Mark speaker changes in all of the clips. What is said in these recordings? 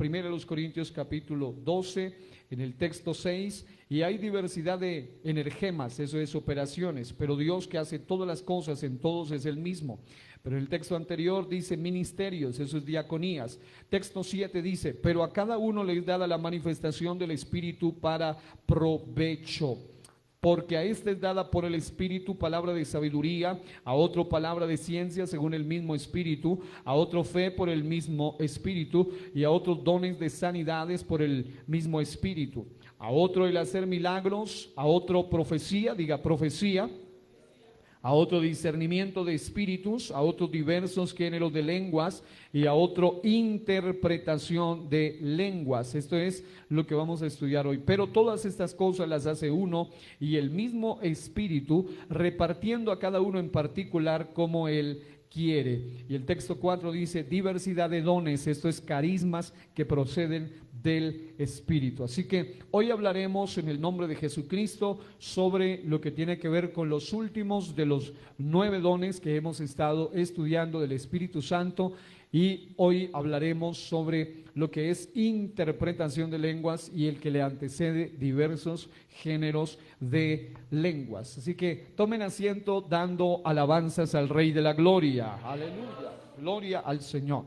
Speaker 1: 1 Corintios capítulo 12, en el texto 6, y hay diversidad de energemas, eso es operaciones, pero Dios que hace todas las cosas en todos es el mismo. Pero el texto anterior dice ministerios, eso es diaconías. Texto 7 dice, pero a cada uno le es dada la manifestación del Espíritu para provecho. Porque a este es dada por el Espíritu palabra de sabiduría, a otro palabra de ciencia según el mismo Espíritu, a otro fe por el mismo Espíritu, y a otros dones de sanidades por el mismo Espíritu. A otro el hacer milagros, a otro profecía, diga profecía, a otro discernimiento de espíritus, a otros diversos géneros de lenguas y a otro interpretación de lenguas. Esto es lo que vamos a estudiar hoy. Pero todas estas cosas las hace uno y el mismo Espíritu, repartiendo a cada uno en particular como Él quiere. Y el texto 4 dice diversidad de dones, esto es carismas que proceden del Espíritu. Así que hoy hablaremos en el nombre de Jesucristo sobre lo que tiene que ver con los últimos de los 9 dones que hemos estado estudiando del Espíritu Santo, y hoy hablaremos sobre lo que es interpretación de lenguas y el que le antecede diversos géneros de lenguas. Así que tomen asiento dando alabanzas al Rey de la Gloria. Aleluya, gloria al Señor.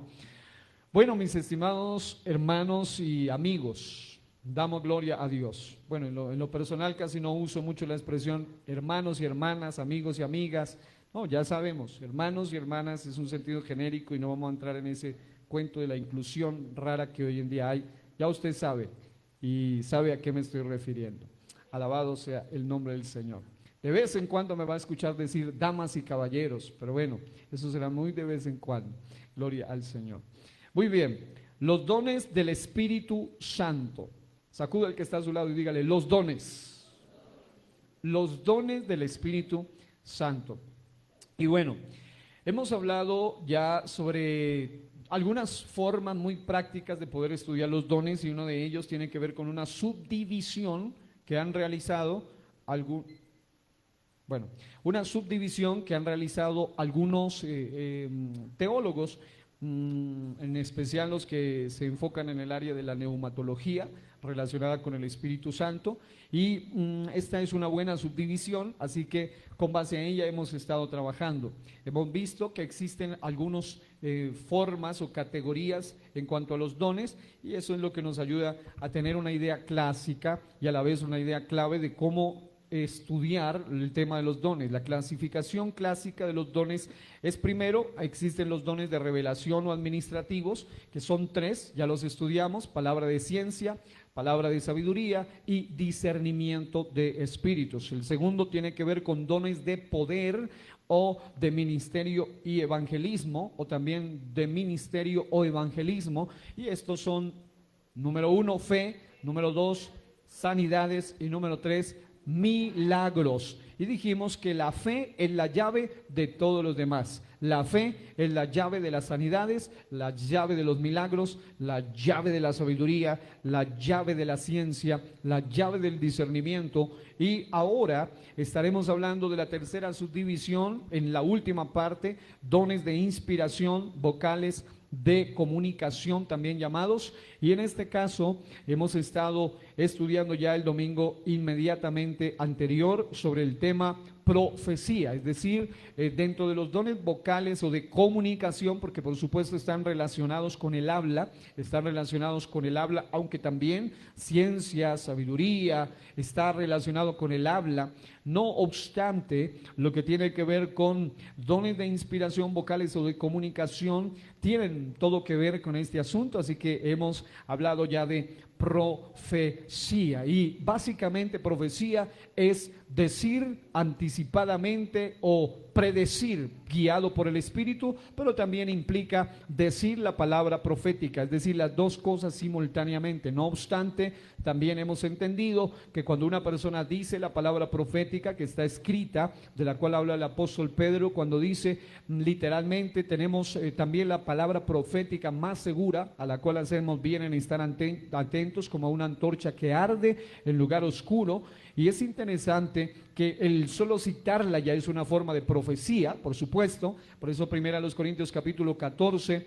Speaker 1: Bueno, mis estimados hermanos y amigos, damos gloria a Dios. Bueno, en lo personal casi no uso mucho la expresión hermanos y hermanas, amigos y amigas. No, ya sabemos, hermanos y hermanas es un sentido genérico y no vamos a entrar en ese cuento de la inclusión rara que hoy en día hay. Ya usted sabe y sabe a qué me estoy refiriendo. Alabado sea el nombre del Señor. De vez en cuando me va a escuchar decir damas y caballeros, pero bueno, eso será muy de vez en cuando. Gloria al Señor. Muy bien, los dones del Espíritu Santo. Sacuda al que está a su lado y dígale, los dones. Los dones del Espíritu Santo. Y bueno, hemos hablado ya sobre algunas formas muy prácticas de poder estudiar los dones y uno de ellos tiene que ver con una subdivisión que han realizado algunos teólogos, en especial los que se enfocan en el área de la neumatología relacionada con el Espíritu Santo, y esta es una buena subdivisión, así que con base en ella hemos estado trabajando. Hemos visto que existen algunas formas o categorías en cuanto a los dones, y eso es lo que nos ayuda a tener una idea clásica y a la vez una idea clave de cómo estudiar el tema de los dones. La clasificación clásica de los dones es: primero, existen los dones de revelación o administrativos, que son 3, ya los estudiamos: palabra de ciencia, palabra de sabiduría y discernimiento de espíritus. El segundo tiene que ver con dones de poder o de ministerio y evangelismo, o también de ministerio o evangelismo, y estos son: número 1, fe; número 2, sanidades; y número 3, milagros. Y dijimos que la fe es la llave de todos los demás. La fe es la llave de las sanidades, la llave de los milagros, la llave de la sabiduría, la llave de la ciencia, la llave del discernimiento. Y ahora estaremos hablando de la tercera subdivisión, en la última parte: dones de inspiración, vocales, de comunicación también llamados. Y en este caso hemos estado estudiando ya el domingo inmediatamente anterior sobre el tema profecía, es decir, dentro de los dones vocales o de comunicación, porque por supuesto están relacionados con el habla, aunque también ciencia, sabiduría está relacionado con el habla. No obstante, lo que tiene que ver con dones de inspiración, vocales o de comunicación tienen todo que ver con este asunto, así que hemos hablado ya de profecía. Y básicamente profecía es decir anticipadamente o predecir guiado por el Espíritu, pero también implica decir la palabra profética, es decir, las dos cosas simultáneamente. No obstante, también hemos entendido que cuando una persona dice la palabra profética que está escrita, de la cual habla el apóstol Pedro, cuando dice literalmente, tenemos también la palabra profética más segura, a la cual hacemos bien en estar atentos, como a una antorcha que arde en lugar oscuro. Y es interesante que el solo citarla ya es una forma de profecía, por supuesto. Por eso 1 Corintios capítulo 14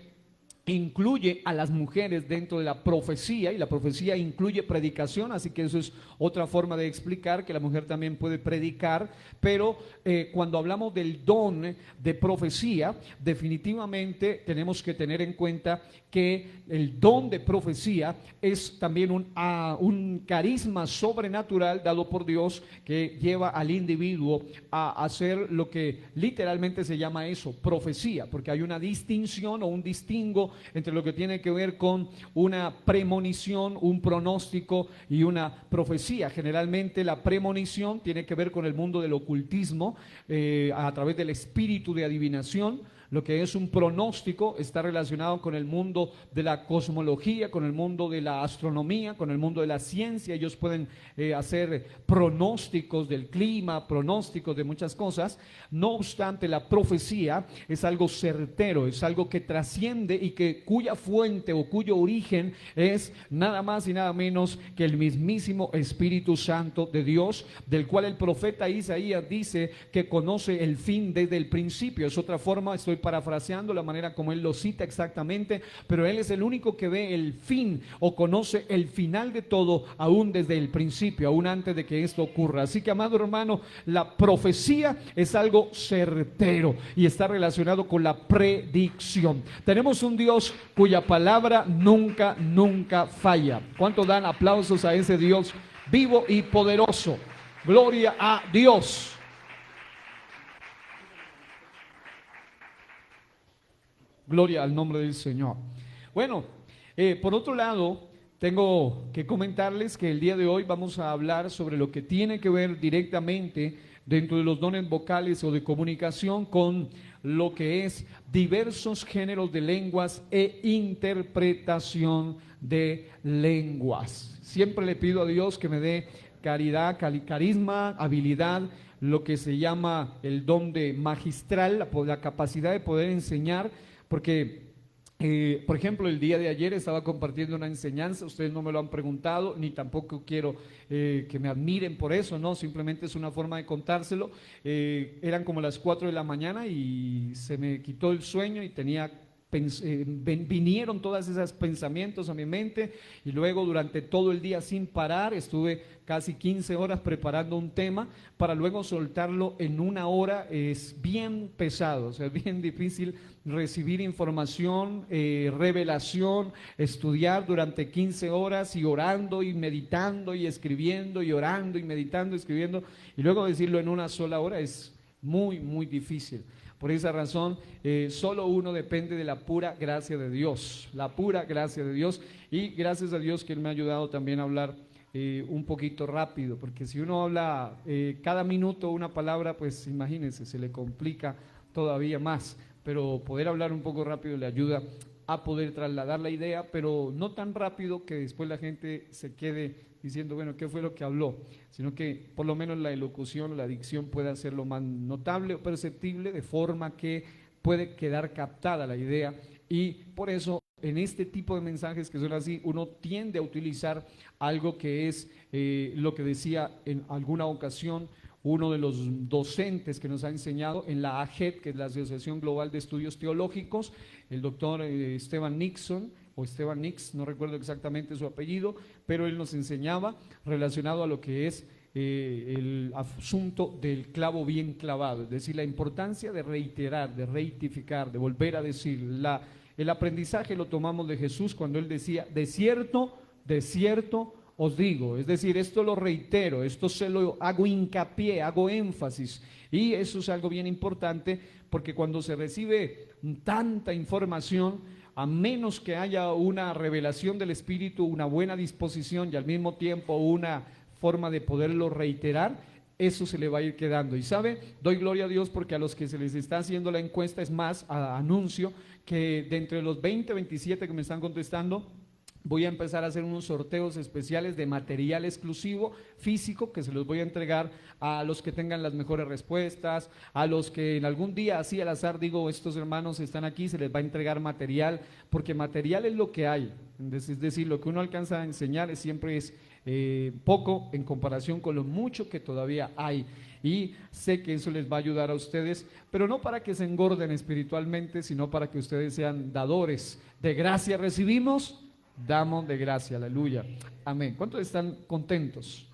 Speaker 1: incluye a las mujeres dentro de la profecía, y la profecía incluye predicación, así que eso es otra forma de explicar que la mujer también puede predicar, pero cuando hablamos del don de profecía, definitivamente tenemos que tener en cuenta que el don de profecía es también un carisma sobrenatural dado por Dios que lleva al individuo a hacer lo que literalmente se llama eso, profecía, porque hay una distinción o un distingo entre lo que tiene que ver con una premonición, un pronóstico y una profecía. Generalmente la premonición tiene que ver con el mundo del ocultismo a través del espíritu de adivinación. Lo que es un pronóstico está relacionado con el mundo de la cosmología, con el mundo de la astronomía, con el mundo de la ciencia. Ellos pueden hacer pronósticos del clima, pronósticos de muchas cosas. No obstante, la profecía es algo certero, es algo que trasciende y cuya fuente o cuyo origen es nada más y nada menos que el mismísimo Espíritu Santo de Dios, del cual el profeta Isaías dice que conoce el fin desde el principio. Es otra forma, estoy parafraseando la manera como él lo cita exactamente, pero él es el único que ve el fin o conoce el final de todo, aún desde el principio, aún antes de que esto ocurra. Así que, amado hermano, la profecía es algo certero y está relacionado con la predicción. Tenemos un Dios cuya palabra nunca falla. ¿Cuánto dan aplausos a ese Dios vivo y poderoso? Gloria a Dios. Gloria al nombre del Señor. Bueno, por otro lado, tengo que comentarles que el día de hoy vamos a hablar sobre lo que tiene que ver directamente dentro de los dones vocales o de comunicación con lo que es diversos géneros de lenguas e interpretación de lenguas. Siempre le pido a Dios que me dé caridad, carisma, habilidad, lo que se llama el don de magistral, la capacidad de poder enseñar. Porque, por ejemplo, el día de ayer estaba compartiendo una enseñanza, ustedes no me lo han preguntado, ni tampoco quiero que me admiren por eso, no, simplemente es una forma de contárselo. Eran como las 4 de la mañana y se me quitó el sueño y vinieron todos esos pensamientos a mi mente, y luego durante todo el día sin parar estuve casi 15 horas preparando un tema para luego soltarlo en una hora. Es bien pesado, o sea, es bien difícil recibir información, revelación, estudiar durante 15 horas y orando y meditando y escribiendo y orando y meditando, escribiendo, y luego decirlo en una sola hora es muy difícil. Por esa razón, solo uno depende de la pura gracia de Dios, la pura gracia de Dios, y gracias a Dios que Él me ha ayudado también a hablar un poquito rápido, porque si uno habla cada minuto una palabra, pues imagínense, se le complica todavía más, pero poder hablar un poco rápido le ayuda a poder trasladar la idea, pero no tan rápido que después la gente se quede diciendo, bueno, ¿qué fue lo que habló? Sino que por lo menos la elocución, la dicción pueda ser lo más notable o perceptible, de forma que puede quedar captada la idea. Y por eso en este tipo de mensajes que son así, uno tiende a utilizar algo que es lo que decía en alguna ocasión uno de los docentes que nos ha enseñado en la AGET, que es la Asociación Global de Estudios Teológicos, el doctor Esteban Nixon, o Esteban Nix, no recuerdo exactamente su apellido, pero él nos enseñaba relacionado a lo que es el asunto del clavo bien clavado, es decir, la importancia de reiterar, de reitificar, de volver a decir. El aprendizaje lo tomamos de Jesús cuando él decía, de cierto os digo, es decir, esto lo reitero, esto se lo hago hincapié, hago énfasis, y eso es algo bien importante, porque cuando se recibe tanta información, a menos que haya una revelación del Espíritu, una buena disposición y al mismo tiempo una forma de poderlo reiterar, eso se le va a ir quedando. Y sabe, doy gloria a Dios porque a los que se les está haciendo la encuesta, es más, anuncio que de entre los 27 que me están contestando, Voy a empezar a hacer unos sorteos especiales de material exclusivo físico que se los voy a entregar a los que tengan las mejores respuestas, a los que en algún día así al azar digo, estos hermanos están aquí, se les va a entregar material, porque material es lo que hay, es decir, lo que uno alcanza a enseñar siempre es poco en comparación con lo mucho que todavía hay. Y sé que eso les va a ayudar a ustedes, pero no para que se engorden espiritualmente, sino para que ustedes sean dadores de gracia. ¿Recibimos? Damos de gracia, aleluya, amén. ¿Cuántos están contentos?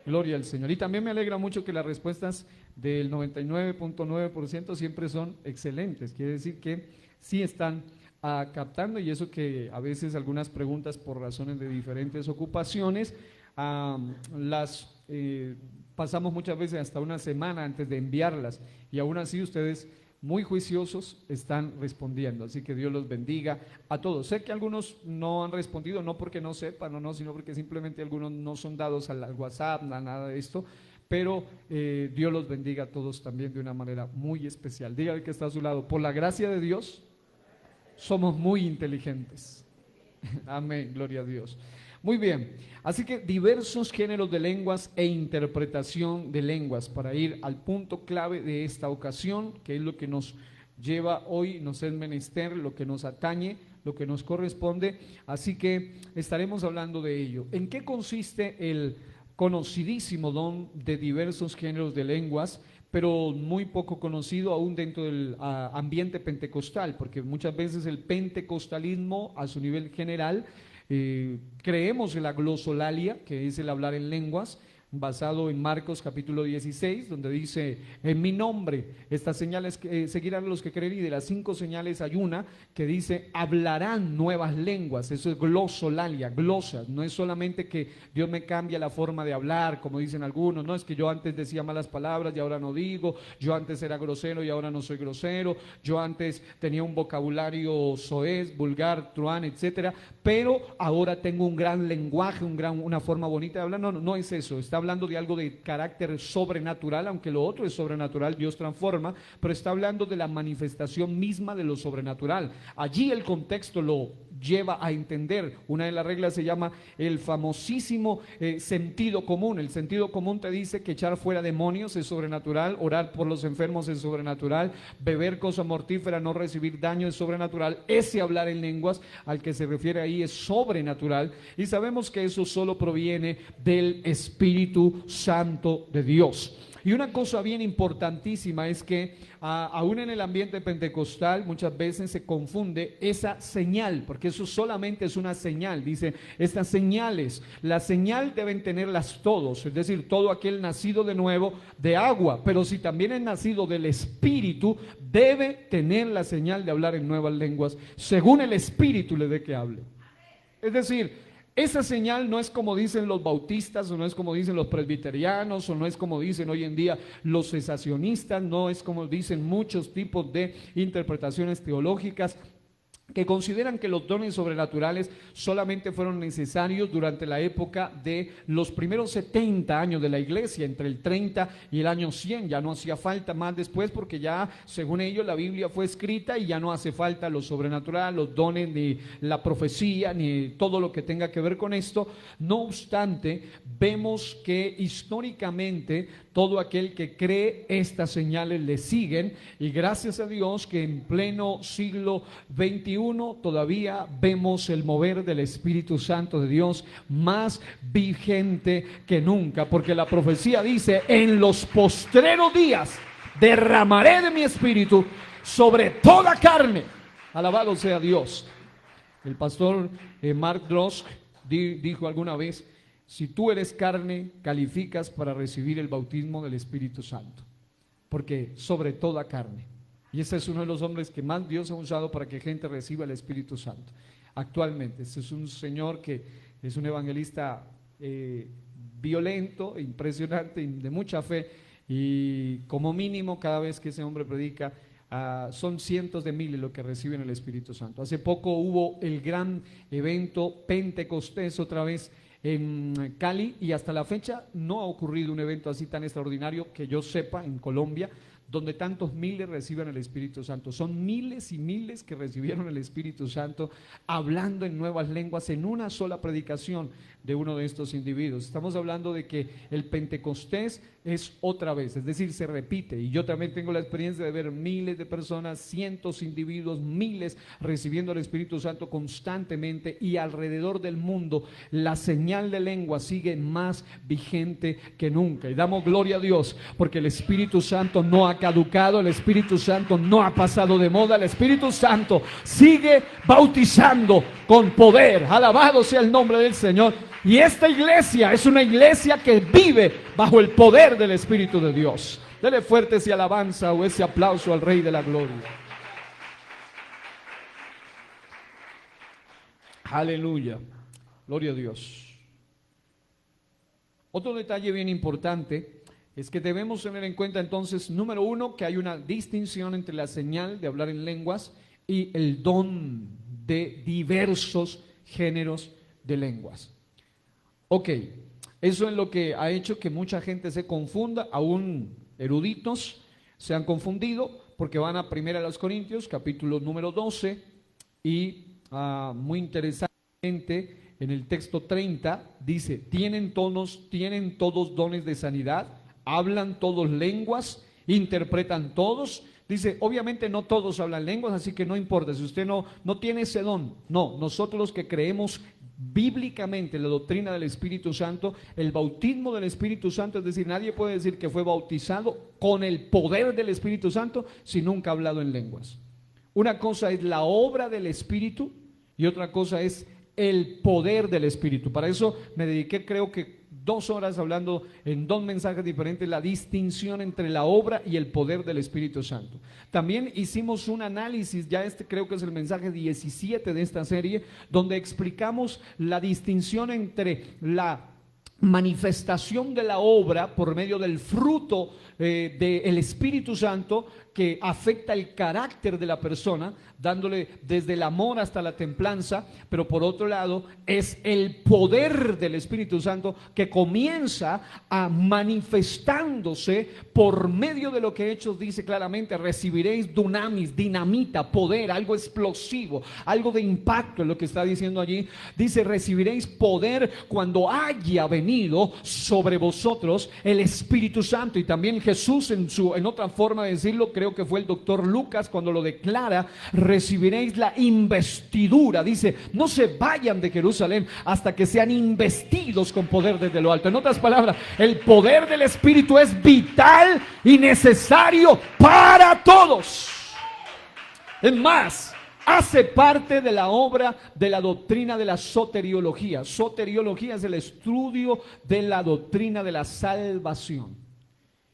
Speaker 1: Gloria al Señor. Y también me alegra mucho que las respuestas del 99.9% siempre son excelentes, quiere decir que sí están captando, y eso que a veces algunas preguntas por razones de diferentes ocupaciones las pasamos muchas veces hasta una semana antes de enviarlas, y aún así ustedes muy juiciosos están respondiendo, así que Dios los bendiga a todos. Sé que algunos no han respondido, no porque no sepan o no, sino porque simplemente algunos no son dados al WhatsApp, nada de esto, pero Dios los bendiga a todos también de una manera muy especial. Dígale que está a su lado, por la gracia de Dios somos muy inteligentes. Amén, gloria a Dios. Muy bien, así que diversos géneros de lenguas e interpretación de lenguas, para ir al punto clave de esta ocasión, que es lo que nos lleva hoy, nos es menester, lo que nos atañe, lo que nos corresponde, así que estaremos hablando de ello. ¿En qué consiste el conocidísimo don de diversos géneros de lenguas, pero muy poco conocido aún dentro del ambiente pentecostal? Porque muchas veces el pentecostalismo a su nivel general creemos en la glosolalia, que es el hablar en lenguas, basado en Marcos capítulo 16, donde dice, en mi nombre, estas señales seguirán los que creen, y de las 5 señales hay una que dice, hablarán nuevas lenguas. Eso es glosolalia, glosas, no es solamente que Dios me cambia la forma de hablar, como dicen algunos, no es que yo antes decía malas palabras y ahora no digo, yo antes era grosero y ahora no soy grosero, yo antes tenía un vocabulario soez, vulgar, truán, etcétera, pero ahora tengo un gran lenguaje, una forma bonita de hablar. No, no es eso, está hablando de algo de carácter sobrenatural, aunque lo otro es sobrenatural, Dios transforma, pero está hablando de la manifestación misma de lo sobrenatural. Allí el contexto lo lleva a entender. Una de las reglas se llama el famosísimo sentido común. El sentido común te dice que echar fuera demonios es sobrenatural, orar por los enfermos es sobrenatural, beber cosa mortífera, no recibir daño es sobrenatural. Ese hablar en lenguas al que se refiere ahí es sobrenatural, y sabemos que eso solo proviene del Espíritu Santo de Dios. Y una cosa bien importantísima es que aún en el ambiente pentecostal muchas veces se confunde esa señal, porque eso solamente es una señal. Dice, estas señales, la señal deben tenerlas todos, es decir, todo aquel nacido de nuevo de agua, pero si también es nacido del Espíritu, debe tener la señal de hablar en nuevas lenguas, según el Espíritu le dé que hable. Es decir, esa señal no es como dicen los bautistas, o no es como dicen los presbiterianos, o no es como dicen hoy en día los cesacionistas, no es como dicen muchos tipos de interpretaciones teológicas que consideran que los dones sobrenaturales solamente fueron necesarios durante la época de los primeros 70 años de la iglesia, entre el 30 y el año 100, ya no hacía falta más después, porque ya según ellos la Biblia fue escrita y ya no hace falta lo sobrenatural, los dones, ni la profecía, ni todo lo que tenga que ver con esto. No obstante, vemos que históricamente todo aquel que cree estas señales le siguen, y gracias a Dios que en pleno siglo XXI todavía vemos el mover del Espíritu Santo de Dios más vigente que nunca, porque la profecía dice, en los postreros días derramaré de mi Espíritu sobre toda carne. Alabado sea Dios. El pastor Mark Drosk dijo alguna vez, si tú eres carne, calificas para recibir el bautismo del Espíritu Santo, porque sobre toda carne. Y ese es uno de los hombres que más Dios ha usado para que gente reciba el Espíritu Santo actualmente. Este es un señor que es un evangelista violento, impresionante, de mucha fe, y como mínimo cada vez que ese hombre predica son cientos de miles los que reciben el Espíritu Santo. Hace poco hubo el gran evento Pentecostés otra vez en Cali, y hasta la fecha no ha ocurrido un evento así tan extraordinario que yo sepa en Colombia, donde tantos miles reciben el Espíritu Santo. Son miles y miles que recibieron el Espíritu Santo hablando en nuevas lenguas en una sola predicación de uno de estos individuos. Estamos hablando de que el Pentecostés es otra vez, es decir, se repite. Y yo también tengo la experiencia de ver miles de personas, cientos de individuos, miles recibiendo el Espíritu Santo constantemente, y alrededor del mundo la señal de lengua sigue más vigente que nunca. Y damos gloria a Dios porque el Espíritu Santo no ha caducado, el Espíritu Santo no ha pasado de moda, el Espíritu Santo sigue bautizando con poder. Alabado sea el nombre del Señor. Y esta iglesia es una iglesia que vive bajo el poder del Espíritu de Dios. Dele fuerte ese alabanza o ese aplauso al Rey de la Gloria. Aleluya. Gloria a Dios. Otro detalle bien importante es que debemos tener en cuenta entonces, número uno, que hay una distinción entre la señal de hablar en lenguas y el don de diversos géneros de lenguas. Ok, eso es lo que ha hecho que mucha gente se confunda, aún eruditos se han confundido, porque van a 1 Corintios, capítulo número 12, y muy interesantemente, en el texto 30, dice, tienen todos dones de sanidad, hablan todos lenguas, interpretan todos. Dice, obviamente no todos hablan lenguas, así que no importa, si usted no tiene ese don. No, nosotros los que creemos bíblicamente la doctrina del Espíritu Santo, el bautismo del Espíritu Santo, es decir, nadie puede decir que fue bautizado con el poder del Espíritu Santo si nunca ha hablado en lenguas. Una cosa es la obra del Espíritu y otra cosa es el poder del Espíritu. Para eso me dediqué, creo que 2 horas hablando en 2 mensajes diferentes, la distinción entre la obra y el poder del Espíritu Santo. También hicimos un análisis, ya creo que es el mensaje 17 de esta serie, donde explicamos la distinción entre la manifestación de la obra por medio del fruto del Espíritu Santo, que afecta el carácter de la persona, dándole desde el amor hasta la templanza, pero por otro lado es el poder del Espíritu Santo que comienza a manifestándose por medio de lo que Hechos dice claramente: recibiréis dunamis, dinamita, poder, algo explosivo, algo de impacto, es lo que está diciendo allí. Dice, recibiréis poder cuando haya venido sobre vosotros el Espíritu Santo. Y también Jesús en otra forma de decirlo, creo que fue el doctor Lucas cuando lo declara, recibiréis la investidura. Dice, no se vayan de Jerusalén hasta que sean investidos con poder desde lo alto. En otras palabras, el poder del Espíritu es vital y necesario para todos. Es más, hace parte de la obra de la doctrina de la soteriología. Soteriología es el estudio de la doctrina de la salvación.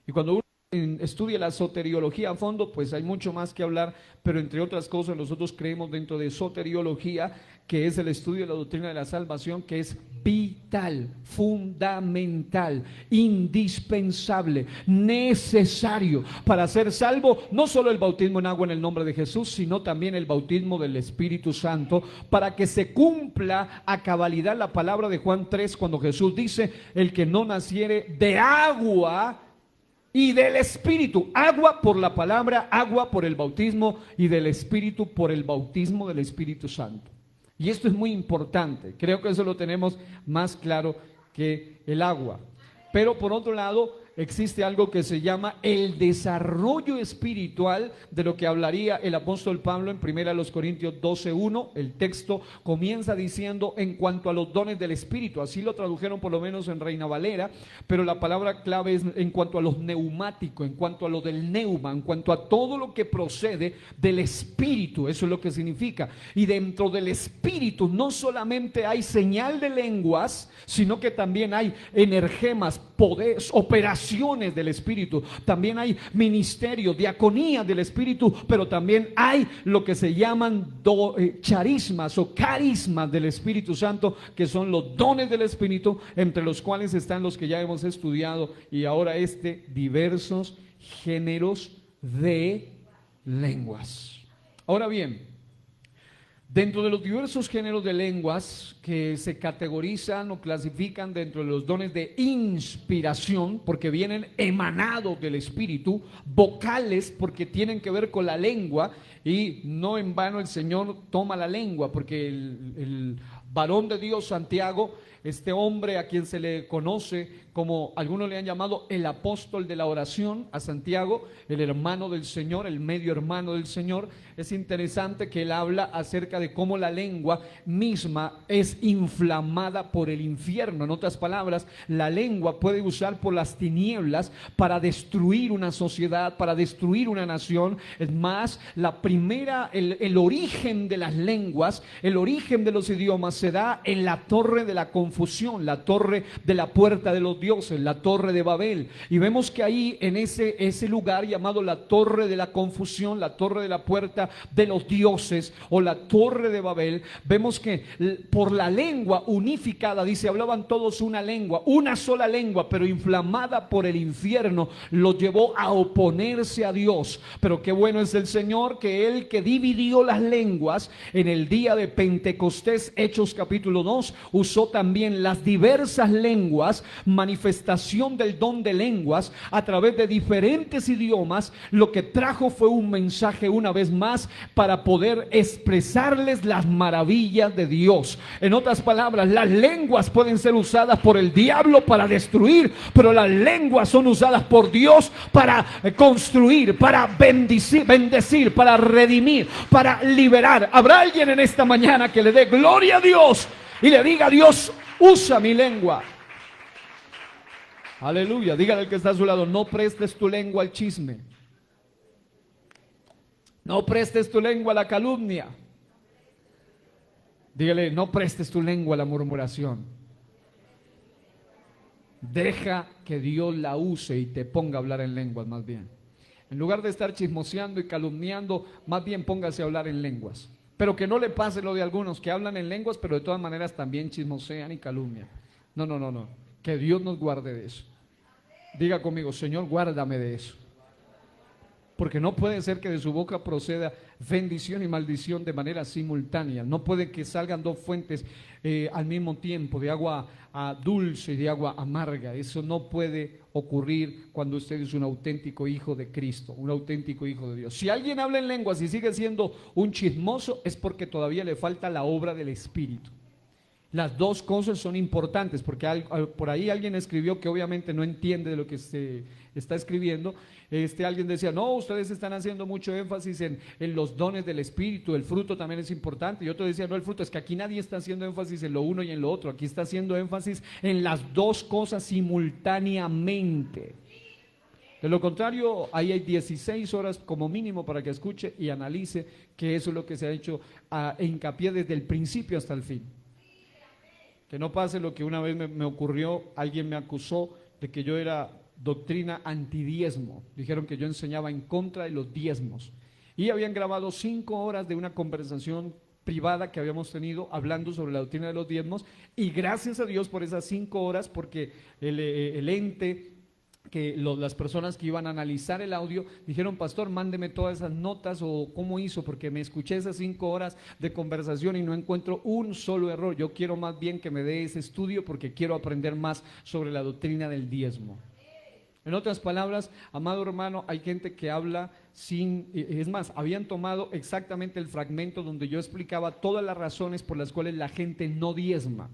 Speaker 1: Y cuando uno estudia la soteriología a fondo, pues hay mucho más que hablar, pero entre otras cosas nosotros creemos dentro de soteriología, que es el estudio de la doctrina de la salvación, que es vital, fundamental, indispensable, necesario para ser salvo. No solo el bautismo en agua en el nombre de Jesús, sino también el bautismo del Espíritu Santo, para que se cumpla a cabalidad la palabra de Juan 3, cuando Jesús dice, el que no naciere de agua y del Espíritu. Agua por la palabra, agua por el bautismo, y del Espíritu por el bautismo del Espíritu Santo. Y esto es muy importante, creo que eso lo tenemos más claro que el agua. Pero por otro lado, existe algo que se llama el desarrollo espiritual, de lo que hablaría el apóstol Pablo en 1 Corintios 12:1. El texto comienza diciendo, en cuanto a los dones del Espíritu, así lo tradujeron por lo menos en Reina Valera, pero la palabra clave es en cuanto a los neumáticos, en cuanto a lo del neuma, en cuanto a todo lo que procede del Espíritu. Eso es lo que significa. Y dentro del Espíritu no solamente hay señal de lenguas, sino que también hay energemas, poderes, operaciones del Espíritu. También hay ministerio, diaconía del Espíritu, pero también hay lo que se llaman charismas o carismas del Espíritu Santo, que son los dones del Espíritu, entre los cuales están los que ya hemos estudiado, y ahora diversos géneros de lenguas. Ahora bien, Dentro de los diversos géneros de lenguas que se categorizan o clasifican dentro de los dones de inspiración, porque vienen emanados del Espíritu, vocales porque tienen que ver con la lengua, y no en vano el Señor toma la lengua, porque el varón de Dios, Santiago, este hombre a quien se le conoce como algunos le han llamado el apóstol de la oración, a Santiago, el hermano del Señor, el medio hermano del Señor. Es interesante que él habla acerca de cómo la lengua misma es inflamada por el infierno. En otras palabras, la lengua puede usar por las tinieblas para destruir una sociedad, para destruir una nación. Es más, el origen de las lenguas, el origen de los idiomas se da en la torre de la confusión, la torre de la puerta de los dioses, la torre de Babel. Y vemos que ahí en ese lugar llamado la torre de la confusión, la torre de la puerta de los dioses o la torre de Babel, vemos que por la lengua unificada, dice, hablaban todos una lengua, una sola lengua, pero inflamada por el infierno, los llevó a oponerse a Dios. Pero qué bueno es el Señor, que Él que dividió las lenguas en el día de Pentecostés, Hechos capítulo 2, usó también las diversas lenguas, manifestación del don de lenguas a través de diferentes idiomas. Lo que trajo fue un mensaje una vez más para poder expresarles las maravillas de Dios. En otras palabras, las lenguas pueden ser usadas por el diablo para destruir, pero las lenguas son usadas por Dios para construir, para bendecir, para redimir, para liberar. ¿Habrá alguien en esta mañana que le dé gloria a Dios y le diga: Dios, usa mi lengua? Aleluya. Dígale al que está a su lado: no prestes tu lengua al chisme, no prestes tu lengua a la calumnia. Dígale: no prestes tu lengua a la murmuración. Deja que Dios la use y te ponga a hablar en lenguas. Más bien, en lugar de estar chismoseando y calumniando, más bien póngase a hablar en lenguas. Pero que no le pase lo de algunos que hablan en lenguas, pero de todas maneras también chismosean y calumnian. No. Que Dios nos guarde de eso. Diga conmigo: Señor, guárdame de eso. Porque no puede ser que de su boca proceda bendición y maldición de manera simultánea. No puede que salgan dos fuentes al mismo tiempo, de agua dulce y de agua amarga. Eso no puede ocurrir cuando usted es un auténtico hijo de Cristo, un auténtico hijo de Dios. Si alguien habla en lenguas y sigue siendo un chismoso, es porque todavía le falta la obra del Espíritu. Las dos cosas son importantes, porque por ahí alguien escribió que obviamente no entiende de lo que se está escribiendo. Alguien decía: no, ustedes están haciendo mucho énfasis en los dones del Espíritu, el fruto también es importante. Y otro decía: no, el fruto, es que aquí nadie está haciendo énfasis en lo uno y en lo otro, aquí está haciendo énfasis en las dos cosas simultáneamente. De lo contrario, ahí hay 16 horas como mínimo para que escuche y analice, que eso es lo que se ha hecho hincapié desde el principio hasta el fin. Que no pase lo que una vez me ocurrió. Alguien me acusó de que yo era doctrina antidiezmo. Dijeron que yo enseñaba en contra de los diezmos. Y habían grabado 5 horas de una conversación privada que habíamos tenido hablando sobre la doctrina de los diezmos. Y gracias a Dios por esas 5 horas, porque el ente, las personas que iban a analizar el audio dijeron: pastor, mándeme todas esas notas, o cómo hizo, porque me escuché esas 5 horas de conversación y no encuentro un solo error. Yo quiero más bien que me dé ese estudio, porque quiero aprender más sobre la doctrina del diezmo. En otras palabras, amado hermano, hay gente que habla es más, habían tomado exactamente el fragmento donde yo explicaba todas las razones por las cuales la gente no diezma,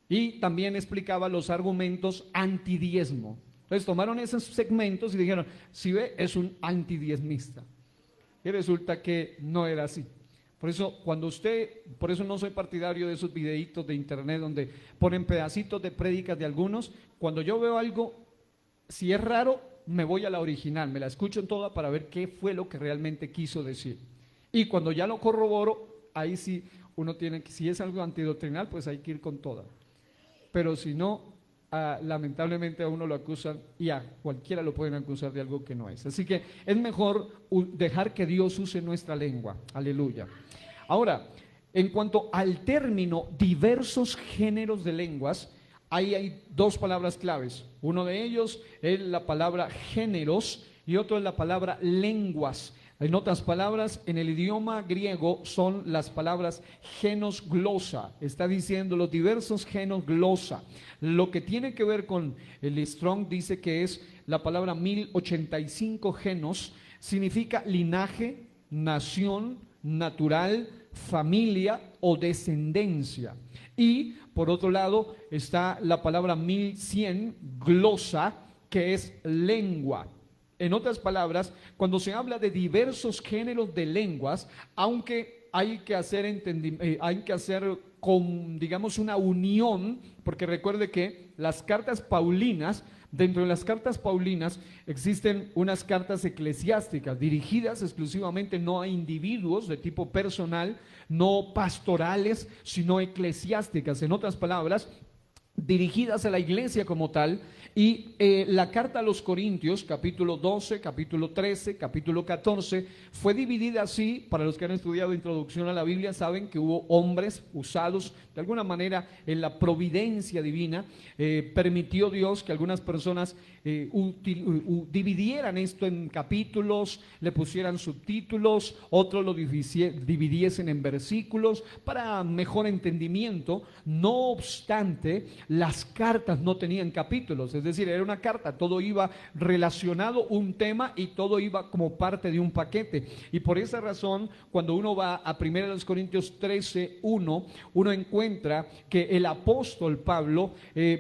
Speaker 1: y también explicaba los argumentos antidiezmo. Entonces tomaron esos segmentos y dijeron: si ve, es un antidiezmista. Y resulta que no era así. Por eso no soy partidario de esos videitos de internet donde ponen pedacitos de prédicas de algunos. Cuando yo veo algo, si es raro, me voy a la original, me la escucho en toda para ver qué fue lo que realmente quiso decir. Y cuando ya lo corroboro, ahí sí uno tiene que, si es algo antidoctrinal, pues hay que ir con toda. Pero si no, lamentablemente a uno lo acusan, y a cualquiera lo pueden acusar de algo que no es. Así que es mejor dejar que Dios use nuestra lengua. Aleluya. Ahora, en cuanto al término diversos géneros de lenguas, ahí hay 2 palabras claves. Uno de ellos es la palabra géneros y otro es la palabra lenguas. En otras palabras, en el idioma griego son las palabras genos glosa. Está diciendo los diversos genos glosa. Lo que tiene que ver con el Strong dice que es la palabra 1085 genos, significa linaje, nación, natural, familia o descendencia. Y por otro lado está la palabra 1100 glosa, que es lengua. En otras palabras, cuando se habla de diversos géneros de lenguas, aunque hay que hacer con, digamos, una unión, porque recuerde que las cartas paulinas, dentro de las cartas paulinas existen unas cartas eclesiásticas dirigidas exclusivamente no a individuos de tipo personal, no pastorales, sino eclesiásticas. En otras palabras, dirigidas a la iglesia como tal. Y la carta a los Corintios, capítulo 12, capítulo 13, capítulo 14, fue dividida así. Para los que han estudiado introducción a la Biblia saben que hubo hombres usados de alguna manera en la providencia divina. Permitió Dios que algunas personas dividieran esto en capítulos, le pusieran subtítulos, otros lo dividiesen en versículos para mejor entendimiento. No obstante, las cartas no tenían capítulos, es decir, era una carta, todo iba relacionado, un tema, y todo iba como parte de un paquete. Y por esa razón, cuando uno va a 1 Corintios 13, 1, uno encuentra que el apóstol Pablo,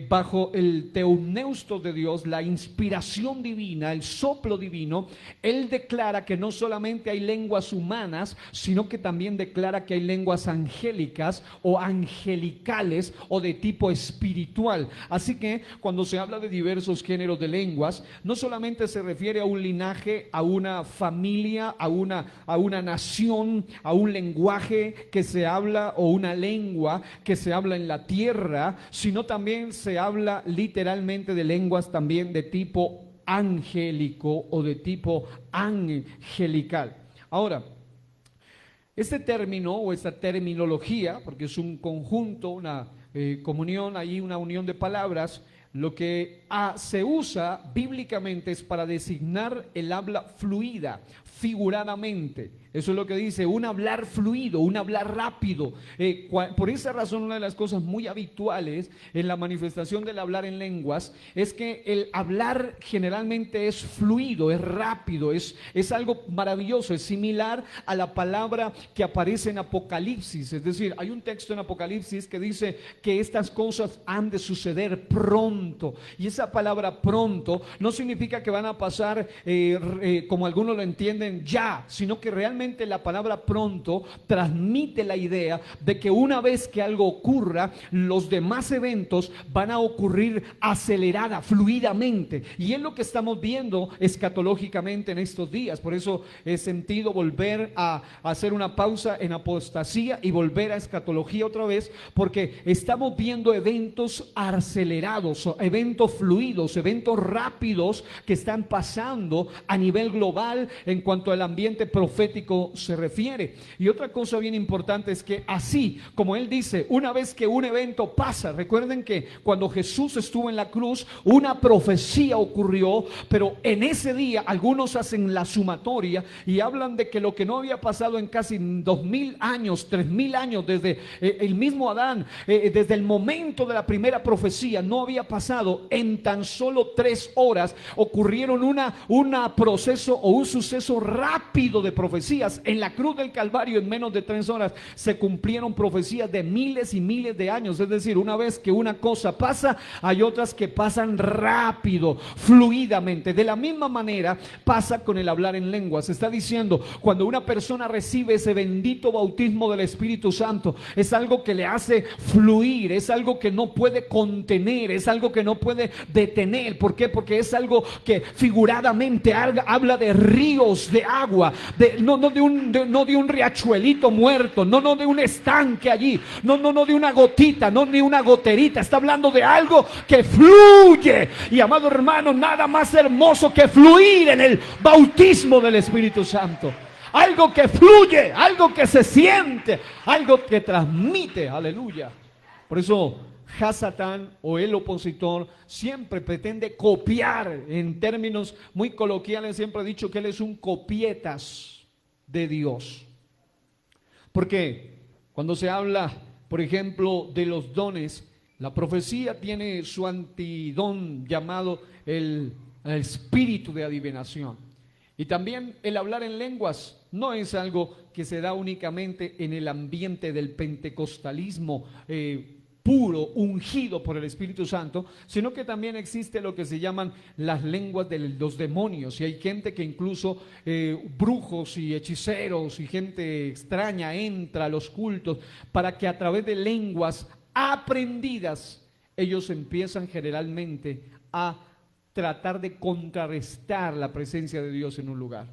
Speaker 1: bajo el teumneustos de Dios, la inspiración divina, el soplo divino, él declara que no solamente hay lenguas humanas, sino que también declara que hay lenguas angélicas o angelicales o de tipo espiritual. Así que cuando se habla de diversos géneros de lenguas, no solamente se refiere a un linaje, a una familia, a una nación, a un lenguaje que se habla o una lengua que se habla en la tierra, sino también se habla literalmente de lenguas también de tipo angélico o de tipo angelical. Ahora, este término o esta terminología, porque es un conjunto, una comunión, ahí una unión de palabras, lo que se usa bíblicamente es para designar el habla fluida, figuradamente. Eso es lo que dice, un hablar fluido, un hablar rápido. Por esa razón, una de las cosas muy habituales en la manifestación del hablar en lenguas es que el hablar generalmente es fluido, es rápido, es algo maravilloso, es similar a la palabra que aparece en Apocalipsis. Es decir, hay un texto en Apocalipsis que dice que estas cosas han de suceder pronto. Y esa palabra pronto no significa que van a pasar como algunos lo entienden ya, sino que realmente la palabra pronto transmite la idea de que una vez que algo ocurra, los demás eventos van a ocurrir acelerada, fluidamente. Y es lo que estamos viendo escatológicamente en estos días. Por eso he sentido volver a hacer una pausa en apostasía y volver a escatología otra vez, porque estamos viendo eventos acelerados, eventos fluidos, eventos rápidos que están pasando a nivel global en cuanto al ambiente profético se refiere. Y otra cosa bien importante es que así como él dice, una vez que un evento pasa, recuerden que cuando Jesús estuvo en la cruz, una profecía ocurrió, pero en ese día algunos hacen la sumatoria y hablan de que lo que no había pasado en casi 2000 años, 3000 años, desde el mismo Adán, desde el momento de la primera profecía, no había pasado. En tan solo 3 horas ocurrieron una proceso o un suceso rápido de profecías. En la cruz del Calvario, en menos de 3 horas se cumplieron profecías de miles y miles de años. Es decir, una vez que una cosa pasa, hay otras que pasan rápido, fluidamente. De la misma manera pasa con el hablar en lenguas. Está diciendo, cuando una persona recibe ese bendito bautismo del Espíritu Santo, es algo que le hace fluir, es algo que no puede contener, es algo que no puede detener. ¿Por qué? Porque es algo que figuradamente habla de ríos de agua, no de un riachuelito muerto, no de un estanque allí, no de una gotita, no de una goterita. Está hablando de algo que fluye. Y amado hermano, nada más hermoso que fluir en el bautismo del Espíritu Santo. Algo que fluye, algo que se siente, algo que transmite. Aleluya. Por eso Hasatán o el opositor siempre pretende copiar. En términos muy coloquiales siempre he dicho que él es un copietas. de Dios. Porque cuando se habla, por ejemplo, de los dones, la profecía tiene su antidón llamado el espíritu de adivinación. Y también el hablar en lenguas no es algo que se da únicamente en el ambiente del pentecostalismo puro, ungido por el Espíritu Santo, sino que también existe lo que se llaman las lenguas de los demonios. Y hay gente que incluso brujos y hechiceros y gente extraña entra a los cultos para que a través de lenguas aprendidas ellos empiezan generalmente a tratar de contrarrestar la presencia de Dios en un lugar.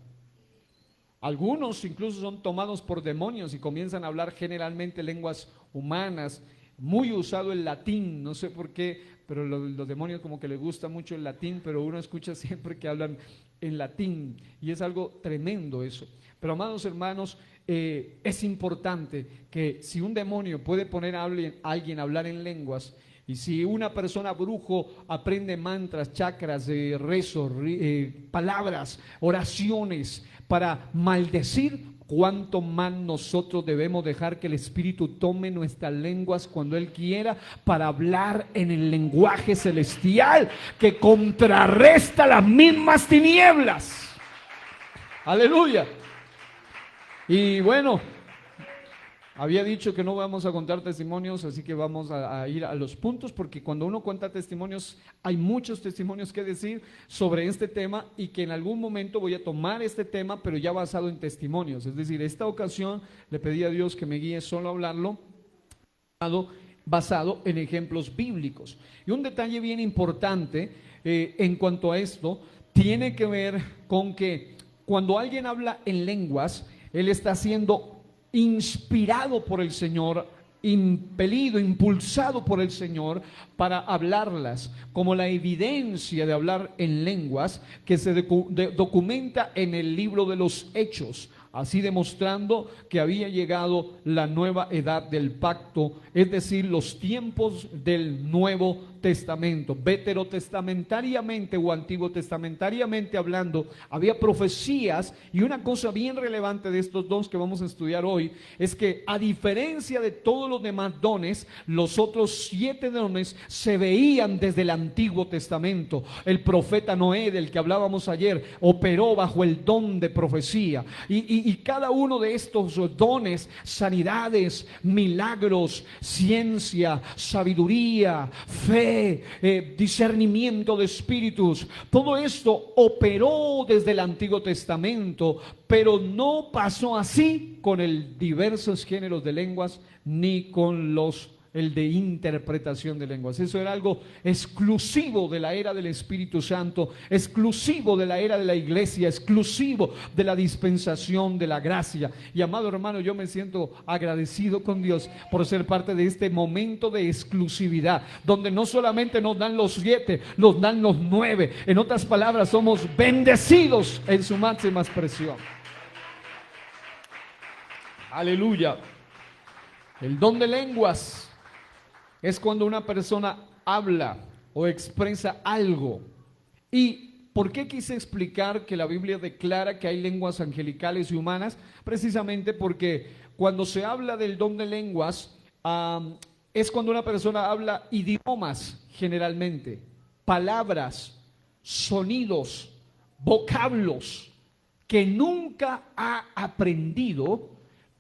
Speaker 1: Algunos incluso son tomados por demonios y comienzan a hablar generalmente lenguas humanas, muy usado el latín, no sé por qué, pero los demonios como que les gusta mucho el latín, pero uno escucha siempre que hablan en latín y es algo tremendo eso. Pero amados hermanos, es importante que si un demonio puede poner a alguien a hablar en lenguas, y si una persona brujo aprende mantras, chakras, rezos, palabras, oraciones para maldecir, cuánto más nosotros debemos dejar que el Espíritu tome nuestras lenguas cuando Él quiera para hablar en el lenguaje celestial que contrarresta las mismas tinieblas. Aleluya. Y bueno, había dicho que no vamos a contar testimonios, así que vamos a ir a los puntos, porque cuando uno cuenta testimonios, hay muchos testimonios que decir sobre este tema y que en algún momento voy a tomar este tema, pero ya basado en testimonios. Es decir, esta ocasión le pedí a Dios que me guíe solo a hablarlo basado en ejemplos bíblicos. Y un detalle bien importante en cuanto a esto, tiene que ver con que cuando alguien habla en lenguas, él está siendo inspirado por el Señor, impelido, impulsado por el Señor para hablarlas, como la evidencia de hablar en lenguas que se documenta en el libro de los Hechos, así demostrando que había llegado la nueva edad del pacto, es decir, los tiempos del Nuevo Testamento. Veterotestamentariamente o antiguo testamentariamente hablando, había profecías, y una cosa bien relevante de estos dones que vamos a estudiar hoy es que, a diferencia de todos los demás dones, los otros 7 dones se veían desde el Antiguo Testamento. El profeta Noé, del que hablábamos ayer, operó bajo el don de profecía, y cada uno de estos dones, sanidades, milagros, ciencia, sabiduría, fe, discernimiento de espíritus, todo esto operó desde el Antiguo Testamento, pero no pasó así con el diversos géneros de lenguas ni con el de interpretación de lenguas. Eso era algo exclusivo de la era del Espíritu Santo, exclusivo de la era de la iglesia, exclusivo de la dispensación de la gracia. Y amado hermano, yo me siento agradecido con Dios por ser parte de este momento de exclusividad, donde no solamente nos dan los 7, nos dan los 9. En otras palabras, somos bendecidos en su máxima expresión. Aleluya. El don de lenguas es cuando una persona habla o expresa algo. ¿Y por qué quise explicar que la Biblia declara que hay lenguas angelicales y humanas? Precisamente porque cuando se habla del don de lenguas, es cuando una persona habla idiomas generalmente, palabras, sonidos, vocablos que nunca ha aprendido,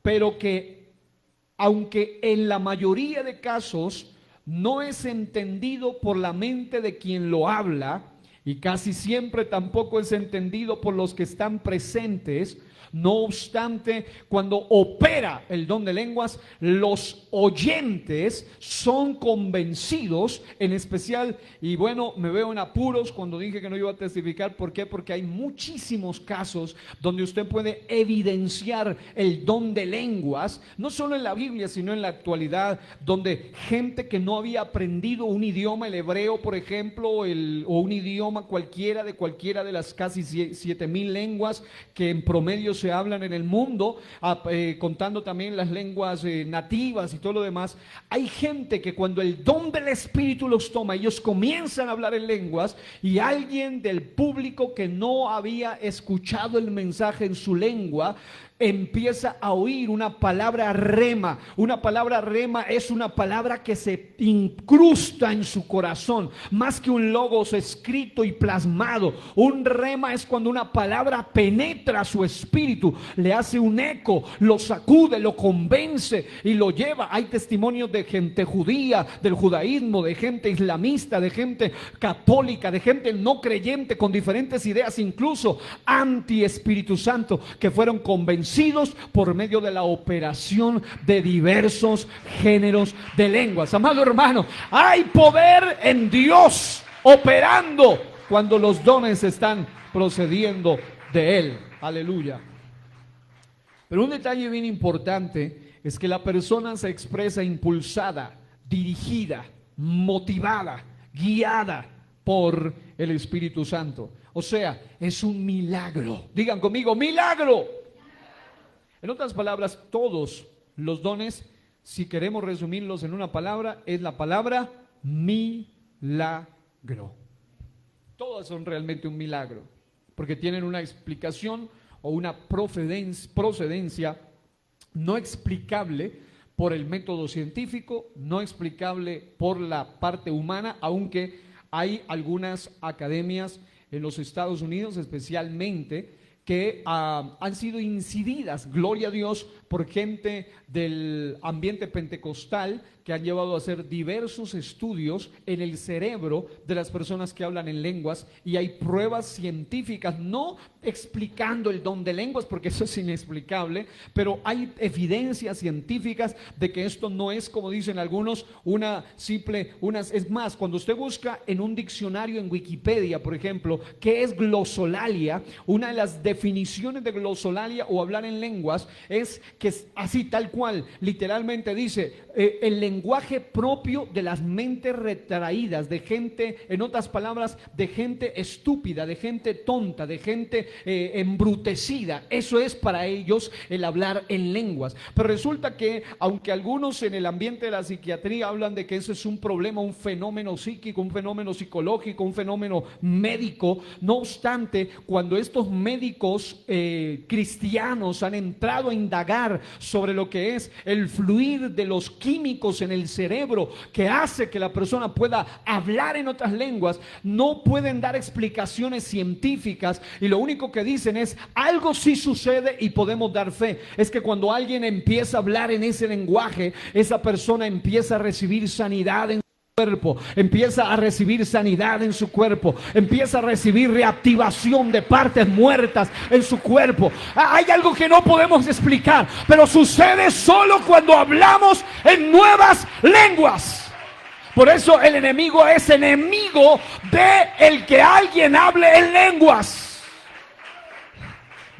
Speaker 1: pero que aunque en la mayoría de casos no es entendido por la mente de quien lo habla, y casi siempre tampoco es entendido por los que están presentes, no obstante, cuando opera el don de lenguas, los oyentes son convencidos, en especial, y bueno, me veo en apuros cuando dije que no iba a testificar. ¿Por qué? Porque hay muchísimos casos donde usted puede evidenciar el don de lenguas, no solo en la Biblia, sino en la actualidad, donde gente que no había aprendido un idioma, el hebreo, por ejemplo, o un idioma cualquiera de las casi 7,000 lenguas que en promedio se hablan en el mundo, contando también las lenguas nativas y todo lo demás. Hay gente que cuando el don del Espíritu los toma, ellos comienzan a hablar en lenguas, y alguien del público que no había escuchado el mensaje en su lengua empieza a oír una palabra rema. Una palabra rema es una palabra que se incrusta en su corazón, más que un logos escrito y plasmado. Un rema es cuando una palabra penetra su espíritu, le hace un eco, lo sacude, lo convence y lo lleva. Hay testimonios de gente judía, del judaísmo, de gente islamista, de gente católica, de gente no creyente con diferentes ideas, incluso anti-Espíritu Santo, que fueron convencidos por medio de la operación de diversos géneros de lenguas. Amado hermano, hay poder en Dios operando cuando los dones están procediendo de Él. Aleluya. Pero un detalle bien importante es que la persona se expresa impulsada, dirigida, motivada, guiada por el Espíritu Santo. O sea, es un milagro. Digan conmigo, milagro. En otras palabras, todos los dones, si queremos resumirlos en una palabra, es la palabra milagro. Todas son realmente un milagro, porque tienen una explicación o una procedencia no explicable por el método científico, no explicable por la parte humana, aunque hay algunas academias en los Estados Unidos especialmente que han sido incididas, gloria a Dios, por gente del ambiente pentecostal que han llevado a hacer diversos estudios en el cerebro de las personas que hablan en lenguas, y hay pruebas científicas, no explicando el don de lenguas porque eso es inexplicable, pero hay evidencias científicas de que esto no es, como dicen algunos, es más, cuando usted busca en un diccionario en Wikipedia, por ejemplo, ¿qué es glosolalia? Una de las definiciones de glosolalia o hablar en lenguas es que es así tal cual, literalmente dice el lenguaje propio de las mentes retraídas, de gente, en otras palabras, de gente estúpida, de gente tonta, de gente embrutecida. Eso es para ellos el hablar en lenguas. Pero resulta que, aunque algunos en el ambiente de la psiquiatría hablan de que ese es un problema, un fenómeno psíquico, un fenómeno psicológico, un fenómeno médico, no obstante, cuando estos médicos cristianos han entrado a indagar sobre lo que es el fluir de los químicos en el cerebro que hace que la persona pueda hablar en otras lenguas, no pueden dar explicaciones científicas, y lo único que dicen es algo sí sucede y podemos dar fe. Es que cuando alguien empieza a hablar en ese lenguaje, esa persona empieza a recibir sanidad en cuerpo, empieza a recibir sanidad en su cuerpo, empieza a recibir reactivación de partes muertas en su cuerpo. Hay algo que no podemos explicar, pero sucede solo cuando hablamos en nuevas lenguas. Por eso el enemigo es enemigo de el que alguien hable en lenguas.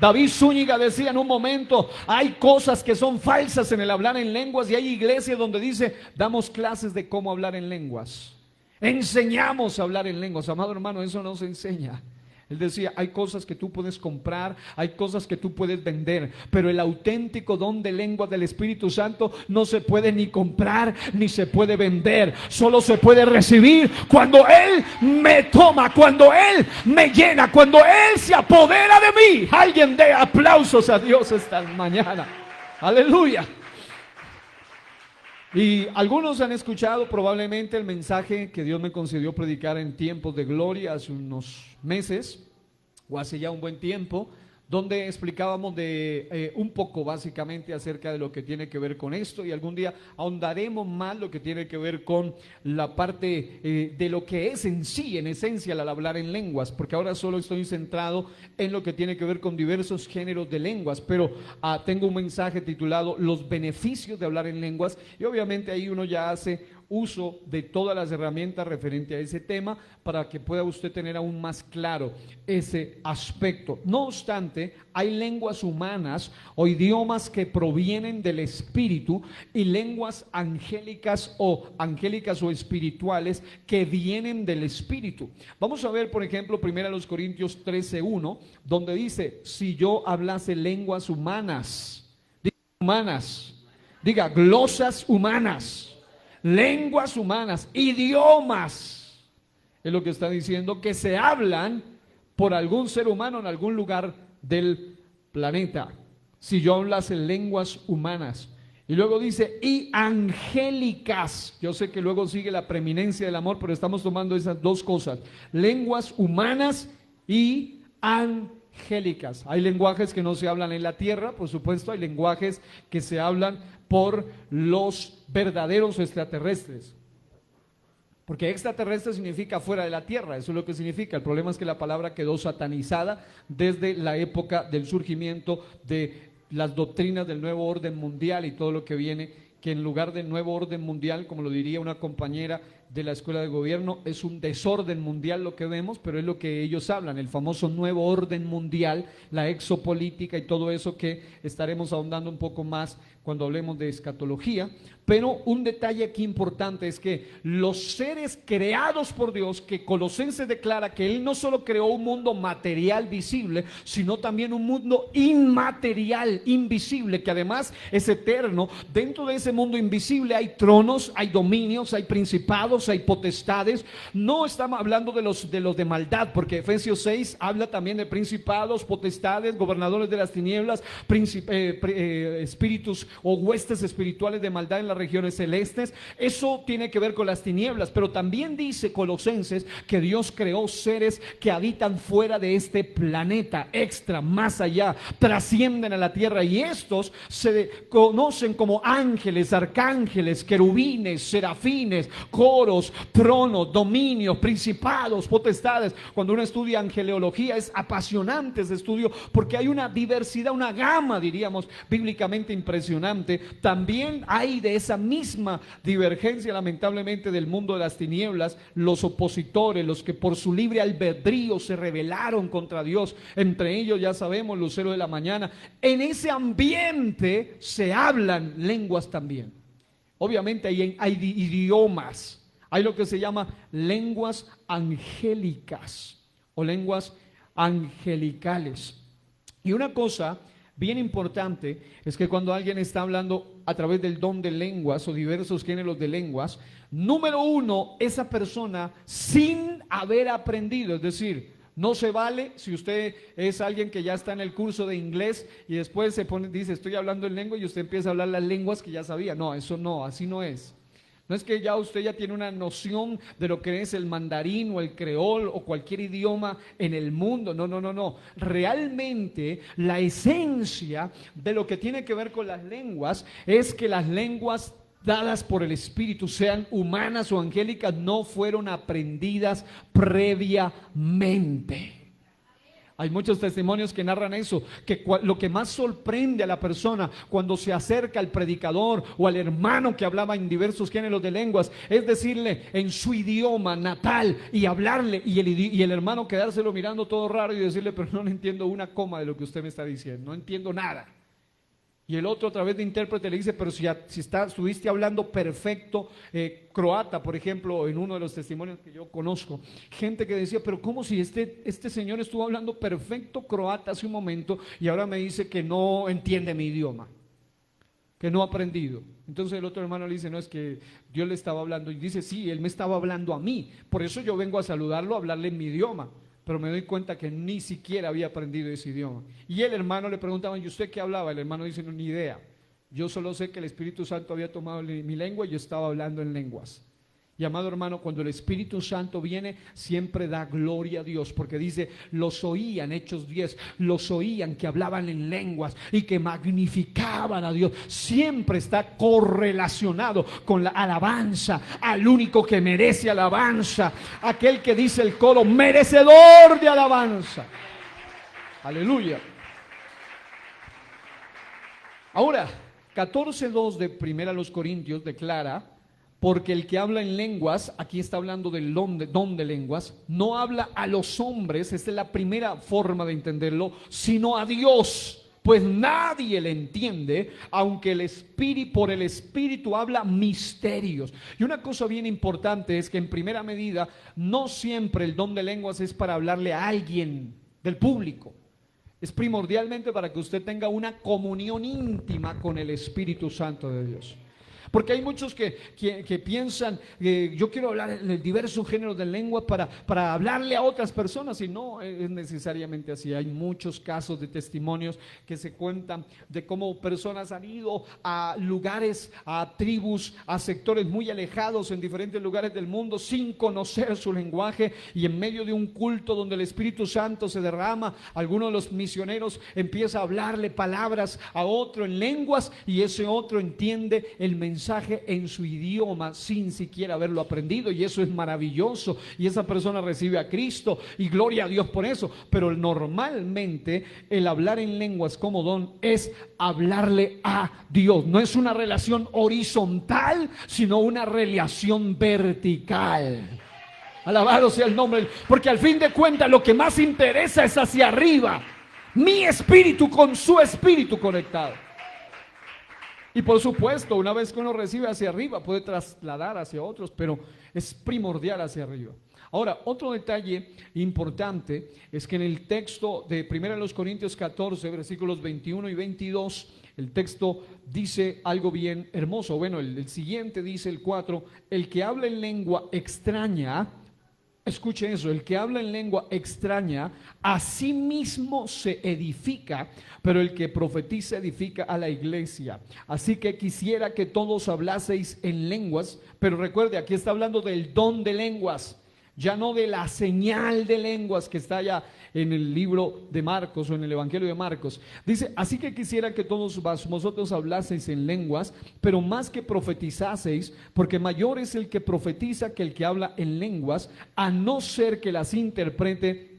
Speaker 1: David Zúñiga decía en un momento, hay cosas que son falsas en el hablar en lenguas, y hay iglesias donde dice, damos clases de cómo hablar en lenguas, enseñamos a hablar en lenguas. Amado hermano, eso no se enseña. Él decía, hay cosas que tú puedes comprar, hay cosas que tú puedes vender, pero el auténtico don de lengua del Espíritu Santo no se puede ni comprar ni se puede vender. Solo se puede recibir cuando Él me toma, cuando Él me llena, cuando Él se apodera de mí. Alguien dé aplausos a Dios esta mañana. Aleluya. Y algunos han escuchado probablemente el mensaje que Dios me concedió predicar en tiempos de gloria hace unos meses, o hace ya un buen tiempo, donde explicábamos de un poco básicamente acerca de lo que tiene que ver con esto, y algún día ahondaremos más lo que tiene que ver con la parte de lo que es en sí, en esencia, al hablar en lenguas, porque ahora solo estoy centrado en lo que tiene que ver con diversos géneros de lenguas, pero tengo un mensaje titulado Los beneficios de hablar en lenguas, y obviamente ahí uno ya hace uso de todas las herramientas referente a ese tema para que pueda usted tener aún más claro ese aspecto. No obstante, hay lenguas humanas o idiomas que provienen del espíritu, y lenguas angélicas o espirituales que vienen del espíritu. Vamos a ver, por ejemplo, 1 Corintios 13:1, donde dice, si yo hablase lenguas humanas, diga glosas humanas, lenguas humanas, idiomas, es lo que está diciendo, que se hablan por algún ser humano en algún lugar del planeta. si yo hablase lenguas humanas. Y luego dice, y angélicas. Yo sé que luego sigue la preeminencia del amor, pero estamos tomando esas dos cosas. Lenguas humanas y angélicas. Hay lenguajes que no se hablan en la tierra, por supuesto, hay lenguajes que se hablan por los verdaderos extraterrestres. Porque extraterrestre significa fuera de la tierra, eso es lo que significa. El problema es que la palabra quedó satanizada desde la época del surgimiento de las doctrinas del nuevo orden mundial y todo lo que viene, que en lugar del nuevo orden mundial, como lo diría una compañera de la escuela de gobierno, es un desorden mundial lo que vemos, pero es lo que ellos hablan, el famoso nuevo orden mundial, la exopolítica y todo eso que estaremos ahondando un poco más cuando hablemos de escatología. Pero un detalle aquí importante es que los seres creados por Dios, que Colosenses declara que Él no solo creó un mundo material visible, sino también un mundo inmaterial, invisible, que además es eterno. Dentro de ese mundo invisible hay tronos, hay dominios, hay principados, hay potestades. No estamos hablando de los de maldad, porque Efesios 6 habla también de principados, potestades, gobernadores de las tinieblas, espíritus o huestes espirituales de maldad en las regiones celestes. Eso tiene que ver con las tinieblas, pero también dice Colosenses que Dios creó seres que habitan fuera de este planeta, extra, más allá, trascienden a la tierra, y estos se conocen como ángeles, arcángeles, querubines, serafines, coros, tronos, dominios, principados, potestades. Cuando uno estudia angeleología es apasionante ese estudio, porque hay una diversidad, una gama, diríamos, bíblicamente impresionante. También hay de esa misma divergencia, lamentablemente, del mundo de las tinieblas, los opositores, los que por su libre albedrío se rebelaron contra Dios. Entre ellos, ya sabemos, lucero de la mañana. En ese ambiente se hablan lenguas también. Obviamente hay idiomas, hay lo que se llama lenguas angélicas o lenguas angelicales. Y una cosa bien importante es que cuando alguien está hablando a través del don de lenguas o diversos géneros de lenguas, número uno, esa persona sin haber aprendido, es decir, no se vale si usted es alguien que ya está en el curso de inglés y después se pone, dice estoy hablando en lengua y usted empieza a hablar las lenguas que ya sabía. No, eso no, así no es. No es que ya usted ya tiene una noción de lo que es el mandarín o el creol o cualquier idioma en el mundo. No, no, no, no. Realmente la esencia de lo que tiene que ver con las lenguas es que las lenguas dadas por el Espíritu, sean humanas o angélicas, no fueron aprendidas previamente. Hay muchos testimonios que narran eso, que lo que más sorprende a la persona cuando se acerca al predicador o al hermano que hablaba en diversos géneros de lenguas, es decirle en su idioma natal y hablarle, y el hermano quedárselo mirando todo raro y decirle, pero no entiendo una coma de lo que usted me está diciendo, no entiendo nada. Y el otro a través de intérprete le dice, pero si estuviste hablando perfecto croata, por ejemplo, en uno de los testimonios que yo conozco, gente que decía, pero ¿cómo si este señor estuvo hablando perfecto croata hace un momento y ahora me dice que no entiende mi idioma, que no ha aprendido? Entonces el otro hermano le dice, no, es que Dios le estaba hablando, y dice, sí, él me estaba hablando a mí, por eso yo vengo a saludarlo, a hablarle en mi idioma. Pero me doy cuenta que ni siquiera había aprendido ese idioma. Y el hermano le preguntaba, ¿y usted qué hablaba? El hermano dice, no, ni idea. Yo solo sé que el Espíritu Santo había tomado mi lengua y yo estaba hablando en lenguas. Y amado hermano, cuando el Espíritu Santo viene, siempre da gloria a Dios, porque dice, los oían, Hechos 10, los oían que hablaban en lenguas y que magnificaban a Dios. Siempre está correlacionado con la alabanza al único que merece alabanza, aquel que dice el coro, merecedor de alabanza. Aleluya. Ahora, 14:2 de 1 Corintios declara, porque el que habla en lenguas, aquí está hablando del don de lenguas, no habla a los hombres, esta es la primera forma de entenderlo, sino a Dios, pues nadie le entiende, aunque por el Espíritu habla misterios. Y una cosa bien importante es que en primera medida, no siempre el don de lenguas es para hablarle a alguien del público. Es primordialmente para que usted tenga una comunión íntima con el Espíritu Santo de Dios. Porque hay muchos que piensan, yo quiero hablar en el diverso género de lengua para hablarle a otras personas, y no es necesariamente así. Hay muchos casos de testimonios que se cuentan de cómo personas han ido a lugares, a tribus, a sectores muy alejados en diferentes lugares del mundo sin conocer su lenguaje, y en medio de un culto donde el Espíritu Santo se derrama, alguno de los misioneros empieza a hablarle palabras a otro en lenguas, y ese otro entiende el mensaje en su idioma sin siquiera haberlo aprendido, y eso es maravilloso, y esa persona recibe a Cristo y gloria a Dios por eso. Pero normalmente el hablar en lenguas como don es hablarle a Dios, no es una relación horizontal, sino una relación vertical. Alabado sea el nombre, porque al fin de cuentas lo que más interesa es hacia arriba, mi espíritu con su espíritu conectado. Y por supuesto, una vez que uno recibe hacia arriba, puede trasladar hacia otros, pero es primordial hacia arriba. Ahora, otro detalle importante es que en el texto de 1 Corintios 14, versículos 21 y 22, el texto dice algo bien hermoso. Bueno, el siguiente dice, el 4, el que habla en lengua extraña, escuche eso, el que habla en lengua extraña a sí mismo se edifica, pero el que profetiza edifica a la iglesia. Así que quisiera que todos hablaseis en lenguas, pero recuerde, aquí está hablando del don de lenguas, ya no de la señal de lenguas que está allá en el libro de Marcos o en el Evangelio de Marcos. Dice, así que quisiera que todos vosotros hablaseis en lenguas, pero más que profetizaseis, porque mayor es el que profetiza que el que habla en lenguas, a no ser que las interprete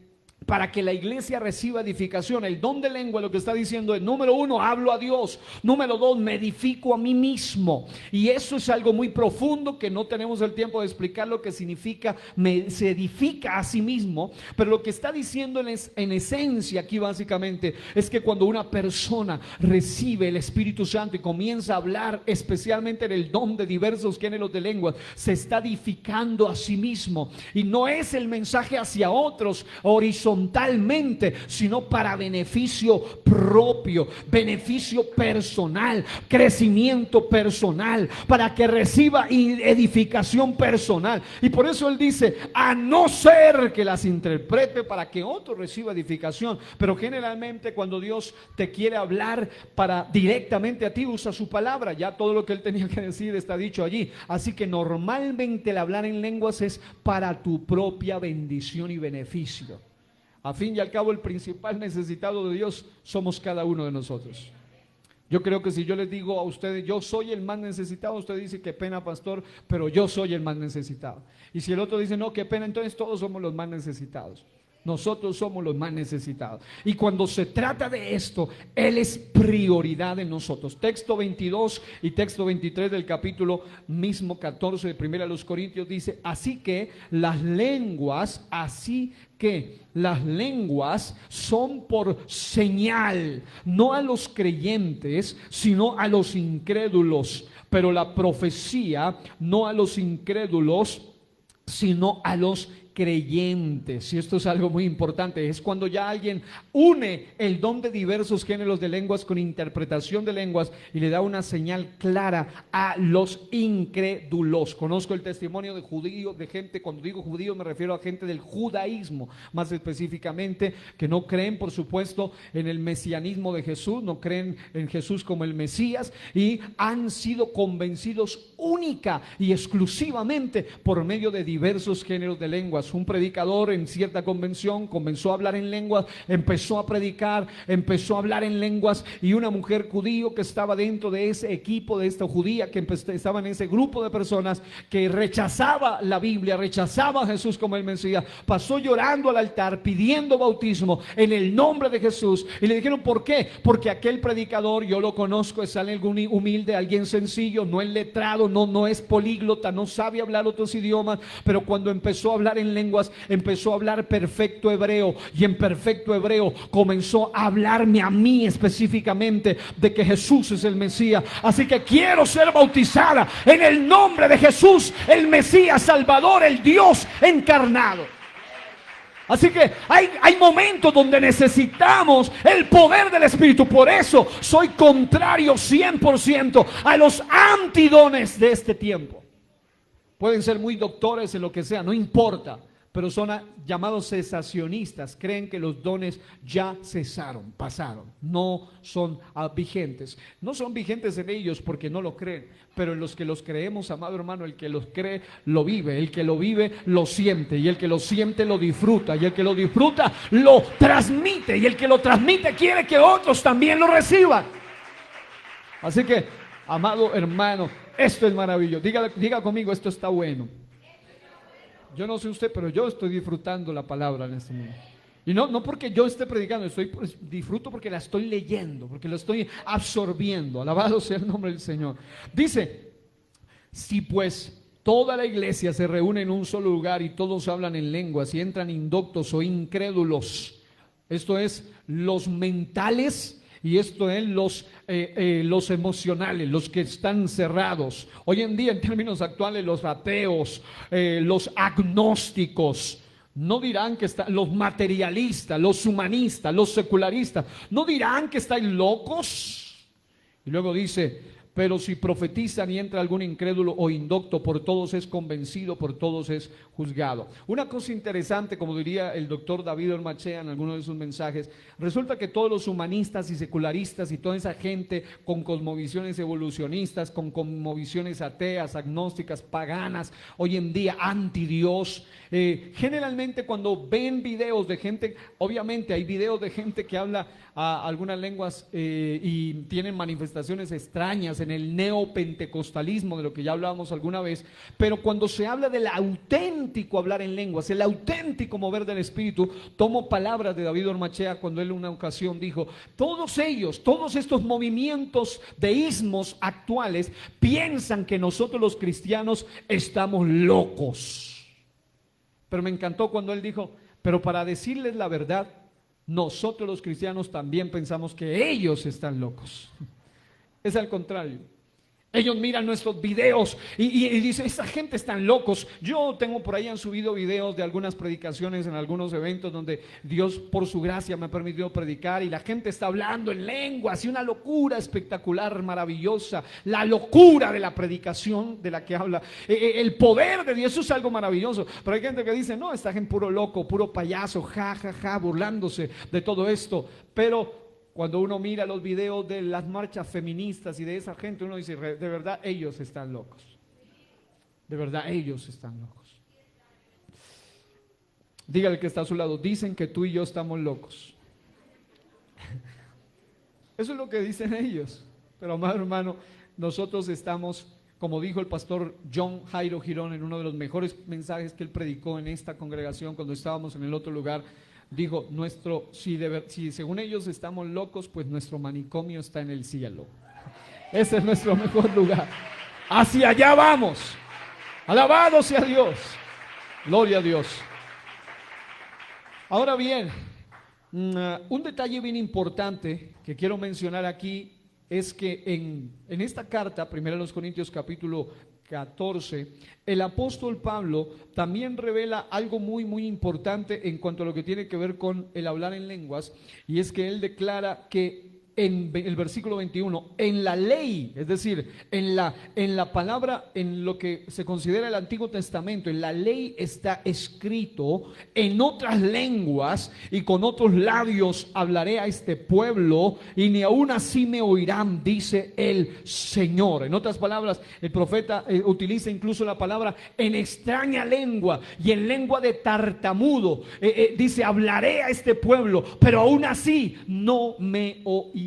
Speaker 1: para que la iglesia reciba edificación. El don de lengua lo que está diciendo es, número 1, hablo a Dios. Número 2, me edifico a mí mismo. Y eso es algo muy profundo que no tenemos el tiempo de explicar lo que significa, se edifica a sí mismo. Pero lo que está diciendo en esencia aquí básicamente es que cuando una persona recibe el Espíritu Santo y comienza a hablar, especialmente en el don de diversos géneros de lenguas, se está edificando a sí mismo. Y no es el mensaje hacia otros horizontalmente, sino para beneficio propio, beneficio personal, crecimiento personal, para que reciba edificación personal. Y por eso él dice, a no ser que las interprete para que otro reciba edificación. Pero generalmente cuando Dios te quiere hablar para directamente a ti, usa su palabra. Ya todo lo que él tenía que decir está dicho allí. Así que normalmente el hablar en lenguas es para tu propia bendición y beneficio. A fin y al cabo, el principal necesitado de Dios somos cada uno de nosotros. Yo creo que si yo les digo a ustedes, yo soy el más necesitado, usted dice, qué pena, pastor, pero yo soy el más necesitado. Y si el otro dice, no, qué pena, entonces todos somos los más necesitados. Nosotros somos los más necesitados. Y cuando se trata de esto, Él es prioridad en nosotros. Texto 22 y texto 23 del capítulo mismo 14 de 1 Corintios dice, así que las lenguas son por señal, no a los creyentes, sino a los incrédulos. Pero la profecía, no a los incrédulos, sino a los creyentes. Y esto es algo muy importante, es cuando ya alguien une el don de diversos géneros de lenguas con interpretación de lenguas y le da una señal clara a los incrédulos. Conozco el testimonio de judíos, de gente, cuando digo judíos me refiero a gente del judaísmo, más específicamente, que no creen, por supuesto, en el mesianismo de Jesús, no creen en Jesús como el Mesías, y han sido convencidos única y exclusivamente por medio de diversos géneros de lenguas. Un predicador en cierta convención comenzó a hablar en lenguas, empezó a predicar, empezó a hablar en lenguas, y una mujer judío que estaba dentro de ese equipo, de esta judía que estaba en ese grupo de personas que rechazaba la Biblia, rechazaba a Jesús como el Mesías, pasó llorando al altar pidiendo bautismo en el nombre de Jesús. Y le dijeron, ¿por qué? Porque aquel predicador, yo lo conozco, es alguien humilde, alguien sencillo, no es letrado, no es políglota, no sabe hablar otros idiomas, pero cuando empezó a hablar en lenguas, empezó a hablar perfecto hebreo, y en perfecto hebreo comenzó a hablarme a mí específicamente de que Jesús es el Mesías. Así que quiero ser bautizada en el nombre de Jesús, el Mesías Salvador, el Dios encarnado. Así que hay momentos donde necesitamos el poder del Espíritu. Por eso soy contrario 100% a los antidones de este tiempo. Pueden ser muy doctores en lo que sea, no importa, pero son llamados cesacionistas. Creen que los dones ya cesaron, pasaron, no son vigentes. No son vigentes en ellos porque no lo creen, pero en los que los creemos, amado hermano, el que los cree lo vive, el que lo vive lo siente, y el que lo siente lo disfruta, y el que lo disfruta lo transmite, y el que lo transmite quiere que otros también lo reciban. Así que, amado hermano, esto es maravilloso. Diga conmigo, esto está bueno. Yo no sé usted, pero yo estoy disfrutando la palabra en este momento. Y no porque yo esté predicando, disfruto porque la estoy leyendo, porque la estoy absorbiendo. Alabado sea el nombre del Señor. Dice, si pues toda la iglesia se reúne en un solo lugar y todos hablan en lenguas y entran indoctos o incrédulos, esto es, los mentales, y esto es los emocionales, los que están cerrados. Hoy en día, en términos actuales, los ateos, los agnósticos, no dirán que están, los materialistas, los humanistas, los secularistas, no dirán que están locos. Y luego dice, pero si profetizan y entra algún incrédulo o indocto, por todos es convencido, por todos es juzgado. Una cosa interesante, como diría el doctor David Ormachea en alguno de sus mensajes, resulta que todos los humanistas y secularistas y toda esa gente con cosmovisiones evolucionistas, con cosmovisiones ateas, agnósticas, paganas, hoy en día anti Dios, generalmente cuando ven videos de gente, obviamente hay videos de gente que habla algunas lenguas y tienen manifestaciones extrañas en el neopentecostalismo, de lo que ya hablábamos alguna vez, pero cuando se habla del auténtico hablar en lenguas, el auténtico mover del Espíritu, tomo palabras de David Ormachea cuando él en una ocasión dijo, todos ellos, todos estos movimientos deísmos actuales piensan que nosotros los cristianos estamos locos. Pero me encantó cuando él dijo, pero para decirles la verdad, nosotros los cristianos también pensamos que ellos están locos. Es al contrario. Ellos miran nuestros videos y dicen, esta gente están locos. Yo tengo por ahí, han subido videos de algunas predicaciones en algunos eventos donde Dios por su gracia me ha permitido predicar y la gente está hablando en lenguas y una locura espectacular, maravillosa. La locura de la predicación de la que habla, el poder de Dios, eso es algo maravilloso. Pero hay gente que dice, no, esta gente puro loco, puro payaso, burlándose de todo esto. Pero cuando uno mira los videos de las marchas feministas y de esa gente, uno dice, de verdad ellos están locos. De verdad ellos están locos. Dígale que está a su lado, dicen que tú y yo estamos locos. Eso es lo que dicen ellos. Pero amado hermano, nosotros estamos, como dijo el pastor John Jairo Girón en uno de los mejores mensajes que él predicó en esta congregación cuando estábamos en el otro lugar, dijo, si según ellos estamos locos, pues nuestro manicomio está en el cielo. Ese es nuestro mejor lugar. Hacia allá vamos. Alabado sea Dios. Gloria a Dios. Ahora bien, un detalle bien importante que quiero mencionar aquí es que en esta carta, 1 Corintios capítulo 14, el apóstol Pablo también revela algo muy muy importante en cuanto a lo que tiene que ver con el hablar en lenguas, y es que él declara que en el versículo 21, en la ley, es decir, en la palabra, en lo que se considera el Antiguo Testamento, en la ley está escrito, en otras lenguas y con otros labios hablaré a este pueblo y ni aún así me oirán, dice el Señor. En otras palabras, el profeta utiliza incluso la palabra en extraña lengua y en lengua de tartamudo. Dice, hablaré a este pueblo, pero aún así no me oirán.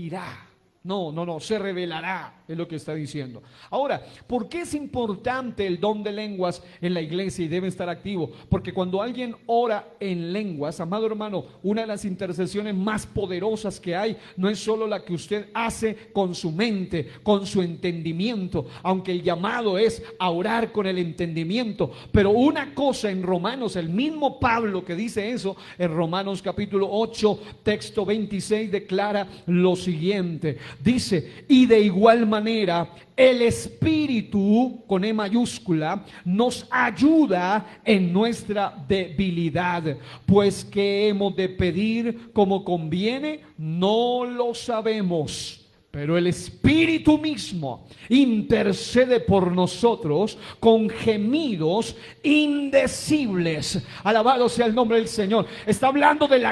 Speaker 1: No, se revelará, es lo que está diciendo. Ahora, ¿por qué es importante el don de lenguas en la iglesia y debe estar activo? Porque cuando alguien ora en lenguas, amado hermano, una de las intercesiones más poderosas que hay no es solo la que usted hace con su mente, con su entendimiento, aunque el llamado es a orar con el entendimiento. Pero una cosa en Romanos, el mismo Pablo que dice eso, en Romanos capítulo 8, texto 26, declara lo siguiente: Dice, y de igual manera el Espíritu, con E mayúscula, nos ayuda en nuestra debilidad, pues que hemos de pedir como conviene, no lo sabemos. Pero el Espíritu mismo intercede por nosotros con gemidos indecibles. Alabado sea el nombre del Señor. Está hablando de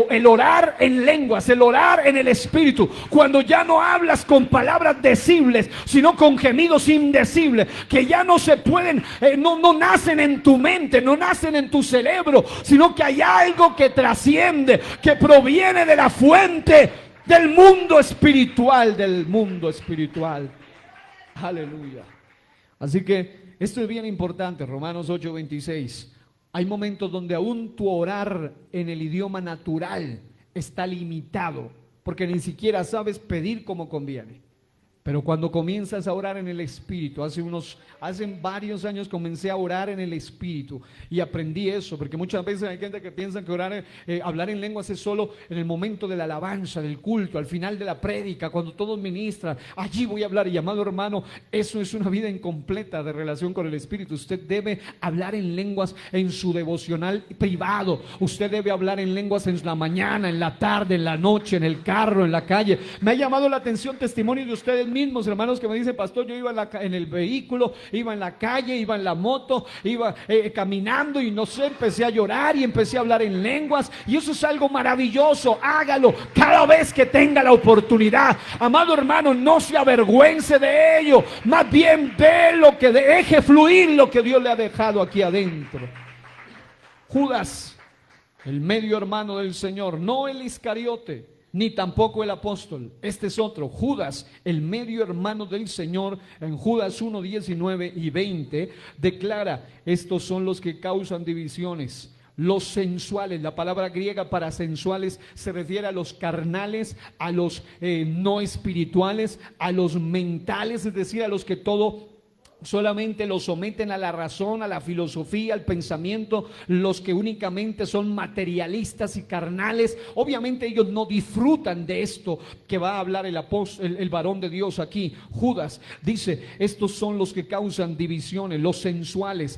Speaker 1: el orar en lenguas, el orar en el Espíritu. Cuando ya no hablas con palabras decibles, sino con gemidos indecibles, que ya no se pueden, no nacen en tu mente, no nacen en tu cerebro, sino que hay algo que trasciende, que proviene de la fuente del mundo espiritual, del mundo espiritual. Aleluya. Así que esto es bien importante. Romanos 8:26. Hay momentos donde aún tu orar en el idioma natural está limitado, porque ni siquiera sabes pedir como conviene. Pero cuando comienzas a orar en el Espíritu, hace varios años comencé a orar en el Espíritu y aprendí eso, porque muchas veces hay gente que piensa que hablar en lenguas es solo en el momento de la alabanza, del culto, al final de la prédica, cuando todos ministran, allí voy a hablar. Y amado hermano, eso es una vida incompleta de relación con el Espíritu. Usted debe hablar en lenguas en su devocional privado. Usted debe hablar en lenguas en la mañana, en la tarde, en la noche, en el carro, en la calle. Me ha llamado la atención testimonio de ustedes mismos, hermanos, que me dicen: pastor, yo iba en el vehículo, iba en la calle, iba en la moto, iba caminando y no sé, empecé a llorar y empecé a hablar en lenguas. Y eso es algo maravilloso. Hágalo cada vez que tenga la oportunidad. Amado hermano, no se avergüence de ello, más bien deje fluir lo que Dios le ha dejado aquí adentro. Judas, el medio hermano del Señor, no el Iscariote, ni tampoco el apóstol. Este es otro, Judas, el medio hermano del Señor. En Judas 1, 19 y 20 declara: estos son los que causan divisiones, los sensuales. La palabra griega para sensuales se refiere a los carnales, a los no espirituales, a los mentales, es decir, a los que solamente los someten a la razón, a la filosofía, al pensamiento, los que únicamente son materialistas y carnales. Obviamente ellos no disfrutan de esto que va a hablar el varón de Dios aquí. Judas dice: estos son los que causan divisiones, los sensuales,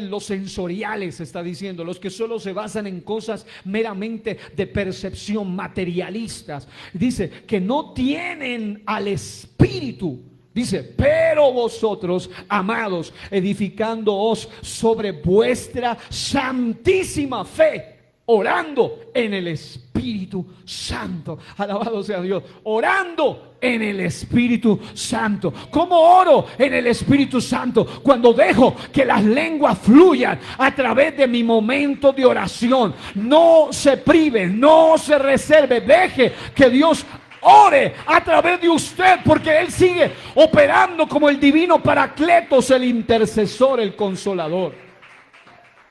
Speaker 1: los sensoriales, está diciendo, los que solo se basan en cosas meramente de percepción, materialistas. Dice que no tienen al Espíritu. Dice: pero vosotros, amados, edificándoos sobre vuestra santísima fe, orando en el Espíritu Santo. Alabado sea Dios. Orando en el Espíritu Santo. ¿Cómo oro en el Espíritu Santo? Cuando dejo que las lenguas fluyan a través de mi momento de oración. No se prive, no se reserve, deje que Dios ore a través de usted, porque Él sigue operando como el divino Paracletos, el intercesor, el consolador.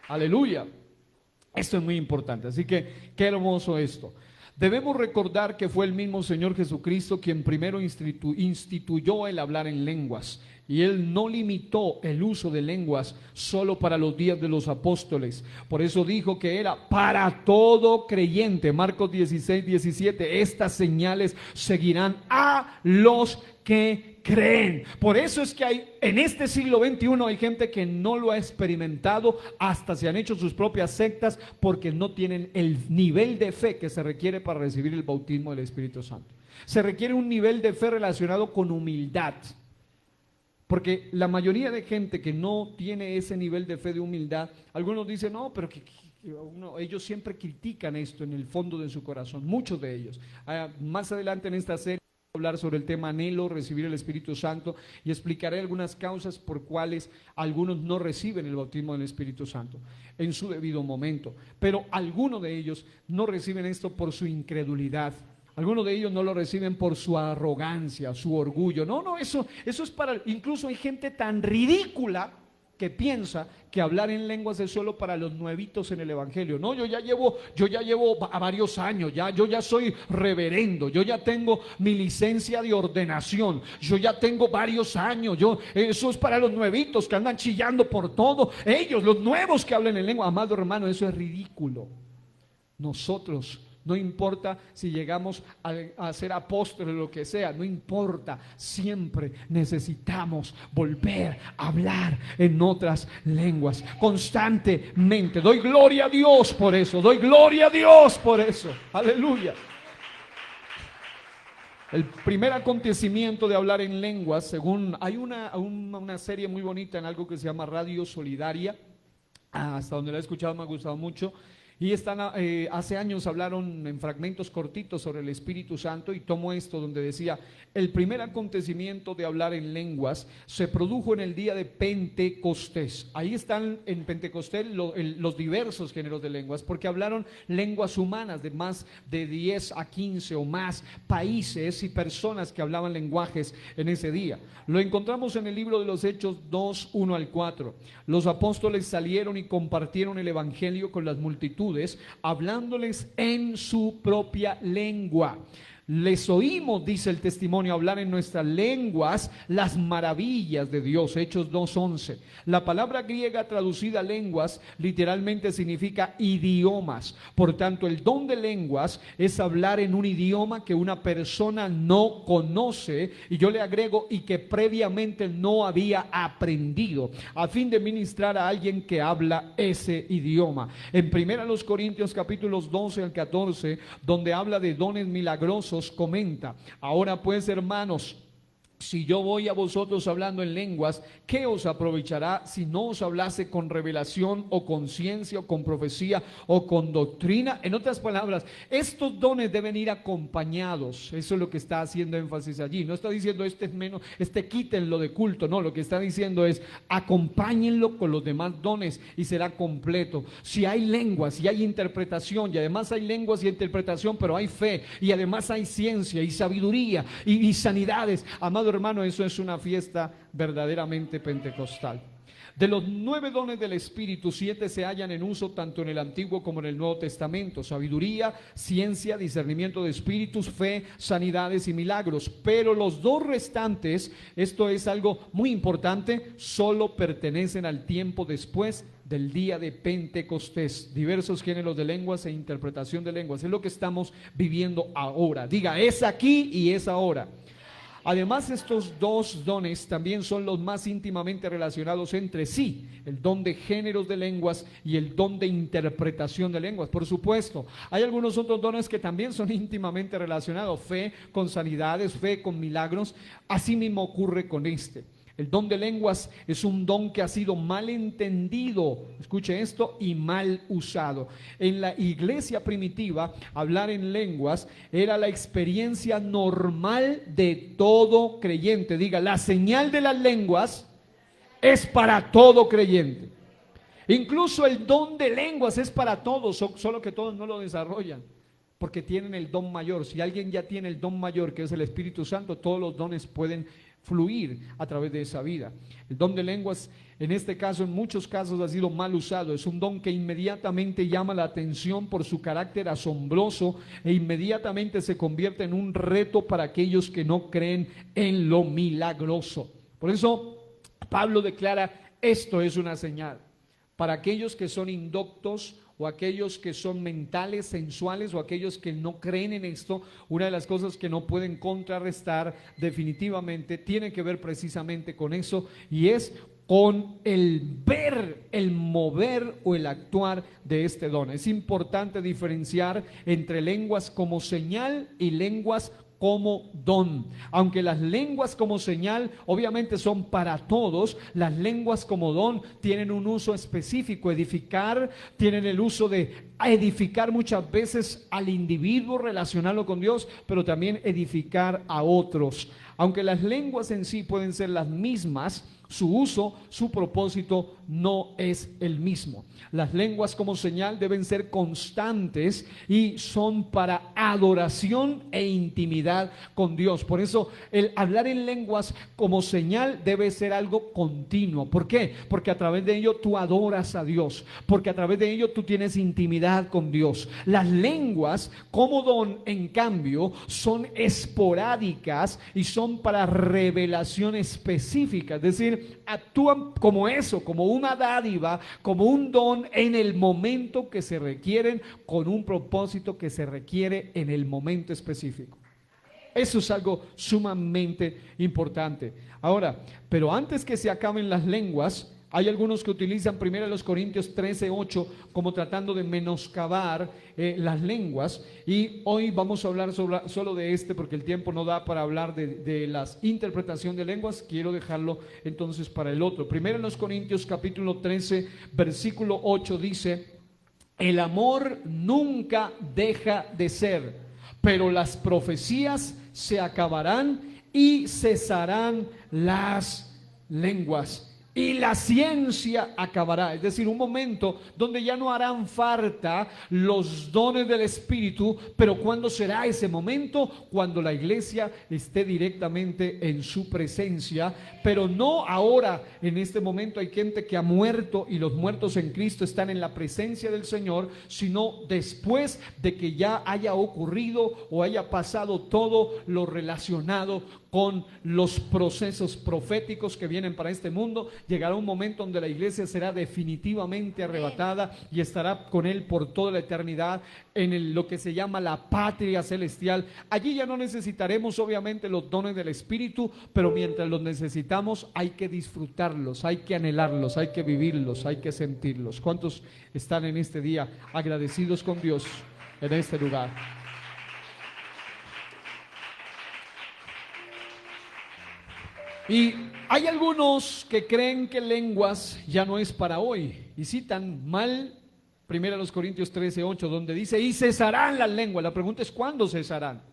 Speaker 1: Aleluya. Esto es muy importante. Así que qué hermoso esto. Debemos recordar que fue el mismo Señor Jesucristo quien primero instituyó el hablar en lenguas. Y Él no limitó el uso de lenguas solo para los días de los apóstoles. Por eso dijo que era para todo creyente. Marcos 16, 17. Estas señales seguirán a los que creen. Por eso es que en este siglo XXI hay gente que no lo ha experimentado, hasta se han hecho sus propias sectas, porque no tienen el nivel de fe que se requiere para recibir el bautismo del Espíritu Santo. Se requiere un nivel de fe relacionado con humildad. Porque la mayoría de gente que no tiene ese nivel de fe, de humildad, algunos dicen: no, pero ellos siempre critican esto en el fondo de su corazón, muchos de ellos. Más adelante en esta serie voy a hablar sobre el tema anhelo, recibir el Espíritu Santo, y explicaré algunas causas por cuales algunos no reciben el bautismo del Espíritu Santo en su debido momento. Pero algunos de ellos no reciben esto por su incredulidad. Algunos de ellos no lo reciben por su arrogancia, su orgullo. No, eso es para... Incluso hay gente tan ridícula que piensa que hablar en lenguas es solo para los nuevitos en el evangelio. No, yo ya llevo a varios años, yo ya soy reverendo, yo ya tengo mi licencia de ordenación, yo ya tengo varios años, eso es para los nuevitos que andan chillando por todo. Ellos, los nuevos que hablan en lengua. Amado hermano, eso es ridículo. Nosotros No importa si llegamos a ser apóstoles o lo que sea, no importa, siempre necesitamos volver a hablar en otras lenguas, constantemente. Doy gloria a Dios por eso, doy gloria a Dios por eso, aleluya. El primer acontecimiento de hablar en lenguas, según hay una serie muy bonita en algo que se llama Radio Solidaria, hasta donde la he escuchado me ha gustado mucho. Y hace años hablaron en fragmentos cortitos sobre el Espíritu Santo, y tomo esto donde decía: el primer acontecimiento de hablar en lenguas se produjo en el día de Pentecostés. Ahí están en Pentecostés los diversos géneros de lenguas, porque hablaron lenguas humanas de más de 10 a 15 o más países y personas que hablaban lenguajes en ese día. Lo encontramos en el libro de los Hechos 2, 1 al 4. Los apóstoles salieron y compartieron el evangelio con las multitudes, hablándoles en su propia lengua. Les oímos, dice el testimonio, hablar en nuestras lenguas las maravillas de Dios. Hechos 2:11. La palabra griega traducida lenguas literalmente significa idiomas. Por tanto, el don de lenguas es hablar en un idioma que una persona no conoce, y yo le agrego, y que previamente no había aprendido, a fin de ministrar a alguien que habla ese idioma. En 1 Corintios capítulos 12 al 14, donde habla de dones milagrosos, comenta: ahora pues, hermanos, si yo voy a vosotros hablando en lenguas, ¿qué os aprovechará si no os hablase con revelación o con ciencia o con profecía o con doctrina? En otras palabras, estos dones deben ir acompañados. Eso es lo que está haciendo énfasis allí. No está diciendo este es menos, quítenlo de culto. No, lo que está diciendo es acompáñenlo con los demás dones y será completo. Si hay lenguas y hay interpretación, y además hay lenguas y interpretación, pero hay fe, y además hay ciencia y sabiduría y sanidades, amado hermano, eso es una fiesta verdaderamente pentecostal. De los 9 dones del Espíritu, 7 se hallan en uso tanto en el Antiguo como en el Nuevo Testamento: sabiduría, ciencia, discernimiento de espíritus, fe, sanidades y milagros. Pero los 2 restantes, esto es algo muy importante, solo pertenecen al tiempo después del día de Pentecostés. Diversos géneros de lenguas e interpretación de lenguas, es lo que estamos viviendo ahora. Diga, es aquí y es ahora. Además, estos 2 dones también son los más íntimamente relacionados entre sí: el don de géneros de lenguas y el don de interpretación de lenguas. Por supuesto, hay algunos otros dones que también son íntimamente relacionados: fe con sanidades, fe con milagros. Así mismo ocurre con este. El don de lenguas es un don que ha sido mal entendido, escuche esto, y mal usado. En la iglesia primitiva, hablar en lenguas era la experiencia normal de todo creyente. Diga, la señal de las lenguas es para todo creyente. Incluso el don de lenguas es para todos, solo que todos no lo desarrollan, porque tienen el don mayor. Si alguien ya tiene el don mayor, que es el Espíritu Santo, todos los dones pueden fluir a través de esa vida. El don de lenguas, en este caso, en muchos casos ha sido mal usado. Es un don que inmediatamente llama la atención por su carácter asombroso, e inmediatamente se convierte en un reto para aquellos que no creen en lo milagroso. Por eso Pablo declara: esto es una señal. Para aquellos que son indoctos, o aquellos que son mentales, sensuales, o aquellos que no creen en esto, una de las cosas que no pueden contrarrestar definitivamente tiene que ver precisamente con eso, y es con el ver, el mover o el actuar de este don. Es importante diferenciar entre lenguas como señal y lenguas como don. Aunque las lenguas como señal obviamente son para todos, las lenguas como don tienen un uso específico. Edificar, tienen el uso de edificar muchas veces al individuo, relacionarlo con Dios, pero también edificar a otros. Aunque las lenguas en sí pueden ser las mismas, su uso, su propósito no es el mismo. Las lenguas como señal deben ser constantes y son para adoración e intimidad con Dios. Por eso el hablar en lenguas como señal debe ser algo continuo. ¿Por qué? Porque a través de ello tú adoras a Dios, porque a través de ello tú tienes intimidad con Dios. Las lenguas como don, en cambio, son esporádicas y son para revelación específica. Es decir, decir, actúan como eso, como una dádiva, como un don en el momento que se requieren, con un propósito que se requiere en el momento específico. Eso es algo sumamente importante. Ahora, pero antes que se acaben las lenguas, hay algunos que utilizan 1 Corintios 13:8 como tratando de menoscabar las lenguas, y hoy vamos a hablar solo de porque el tiempo no da para hablar de la interpretación de lenguas. Quiero dejarlo entonces para el otro. 1 Corintios capítulo 13 versículo 8 dice: el amor nunca deja de ser, pero las profecías se acabarán y cesarán las lenguas. Y la ciencia acabará. Es decir, un momento donde ya no harán falta los dones del Espíritu. Pero ¿cuándo será ese momento? Cuando la iglesia esté directamente en su presencia. Pero no ahora. En este momento hay gente que ha muerto, y los muertos en Cristo están en la presencia del Señor, sino después de que ya haya ocurrido o haya pasado todo lo relacionado con los procesos proféticos que vienen para este mundo. Llegará un momento donde la iglesia será definitivamente arrebatada y estará con Él por toda la eternidad en lo que se llama la patria celestial. Allí ya no necesitaremos obviamente los dones del Espíritu, pero mientras los necesitamos hay que disfrutarlos, hay que anhelarlos, hay que vivirlos, hay que sentirlos. ¿Cuántos están en este día agradecidos con Dios en este lugar? Y hay algunos que creen que lenguas ya no es para hoy y citan mal 1 Corintios 13:8, donde dice: y cesarán las lenguas. La pregunta es: ¿cuándo cesarán?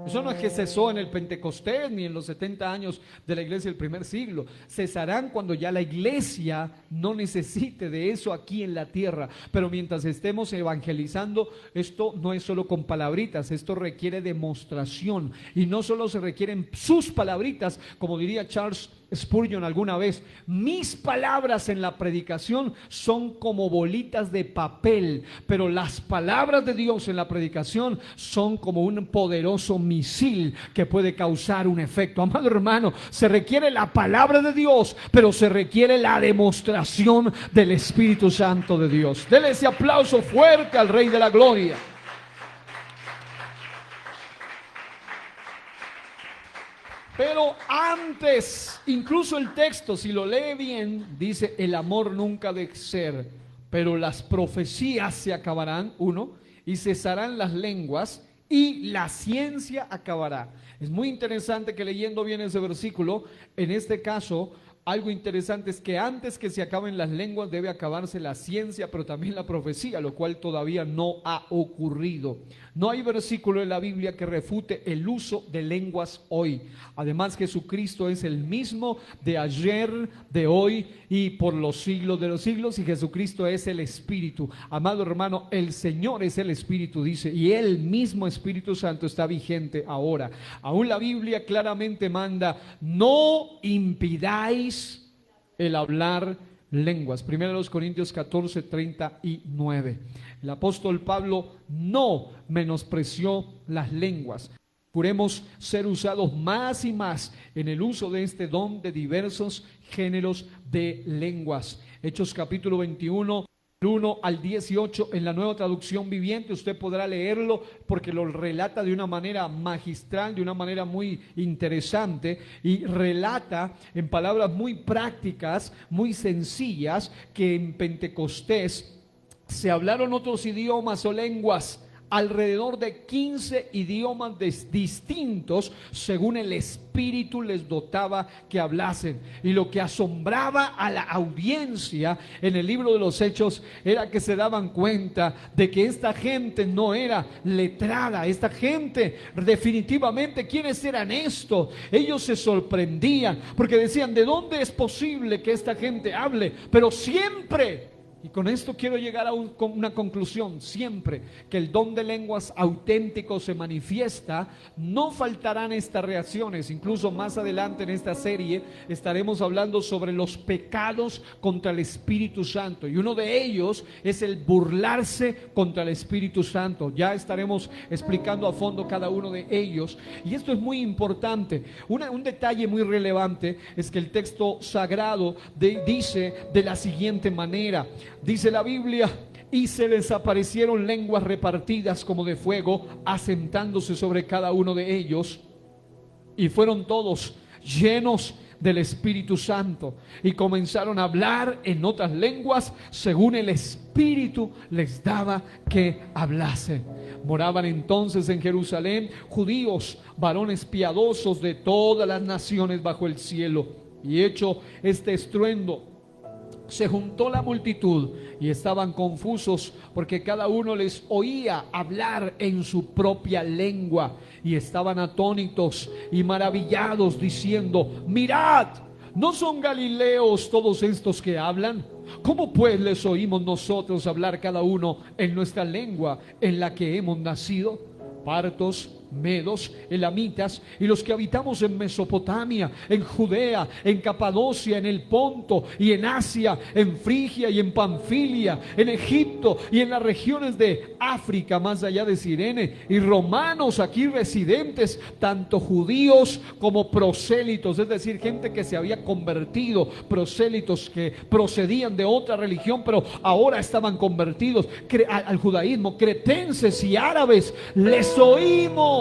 Speaker 1: Eso no es que cesó en el Pentecostés ni en los 70 años de la iglesia del primer siglo. Cesarán cuando ya la iglesia no necesite de eso aquí en la tierra. Pero mientras estemos evangelizando, esto no es solo con palabritas, esto requiere demostración. Y no solo se requieren sus palabritas, como diría Charles Spurgeon alguna vez: mis palabras en la predicación son como bolitas de papel, pero las palabras de Dios en la predicación son como un poderoso misil que puede causar un efecto. Amado hermano, se requiere la palabra de Dios, pero se requiere la demostración del Espíritu Santo de Dios. Denle ese aplauso fuerte al Rey de la Gloria. Pero antes, incluso el texto, si lo lee bien, dice: el amor nunca de ser, pero las profecías se acabarán, y cesarán las lenguas, y la ciencia acabará. Es muy interesante que leyendo bien ese versículo, en este caso, algo interesante es que antes que se acaben las lenguas debe acabarse la ciencia, pero también la profecía, lo cual todavía no ha ocurrido. No hay versículo en la Biblia que refute el uso de lenguas hoy. Además, Jesucristo es el mismo de ayer, de hoy y por los siglos de los siglos, y Jesucristo es el Espíritu. Amado hermano, el Señor es el Espíritu, dice, y el mismo Espíritu Santo está vigente ahora. Aún la Biblia claramente manda: no impidáis el hablar lenguas. 1 Corintios 14:39. El apóstol Pablo no menospreció las lenguas. Procuremos ser usados más y más en el uso de este don de diversos géneros de lenguas. Hechos capítulo 21, 1 al 18, en la Nueva Traducción Viviente. Usted podrá leerlo porque lo relata de una manera magistral, de una manera muy interesante, y relata en palabras muy prácticas, muy sencillas, que en Pentecostés se hablaron otros idiomas o lenguas, alrededor de 15 idiomas distintos, según el Espíritu les dotaba que hablasen. Y lo que asombraba a la audiencia en el libro de los Hechos era que se daban cuenta de que esta gente no era letrada. Esta gente, definitivamente, ¿quiénes eran estos? Ellos se sorprendían porque decían: ¿de dónde es posible que esta gente hable? Pero siempre Y con esto quiero llegar a una conclusión. Siempre que el don de lenguas auténtico se manifiesta, no faltarán estas reacciones. Incluso más adelante en esta serie estaremos hablando sobre los pecados contra el Espíritu Santo. Y uno de ellos es el burlarse contra el Espíritu Santo. Ya estaremos explicando a fondo cada uno de ellos. Y esto es muy importante. Un detalle muy relevante es que el texto sagrado dice de la siguiente manera. Dice la Biblia: y se les aparecieron lenguas repartidas como de fuego, asentándose sobre cada uno de ellos, y fueron todos llenos del Espíritu Santo, y comenzaron a hablar en otras lenguas según el Espíritu les daba que hablasen. Moraban entonces en Jerusalén judíos, varones piadosos de todas las naciones bajo el cielo. Y hecho este estruendo, se juntó la multitud y estaban confusos, porque cada uno les oía hablar en su propia lengua, y estaban atónitos y maravillados, diciendo: mirad, ¿no son galileos todos estos que hablan? ¿Cómo pues les oímos nosotros hablar cada uno en nuestra lengua en la que hemos nacido? Partos, medos, elamitas y los que habitamos en Mesopotamia, en Judea, en Capadocia, en el Ponto y en Asia, en Frigia y en Panfilia, en Egipto y en las regiones de África más allá de Cirene, y romanos aquí residentes, tanto judíos como prosélitos, es decir, gente que se había convertido, prosélitos que procedían de otra religión pero ahora estaban convertidos al judaísmo, cretenses y árabes. Les oímos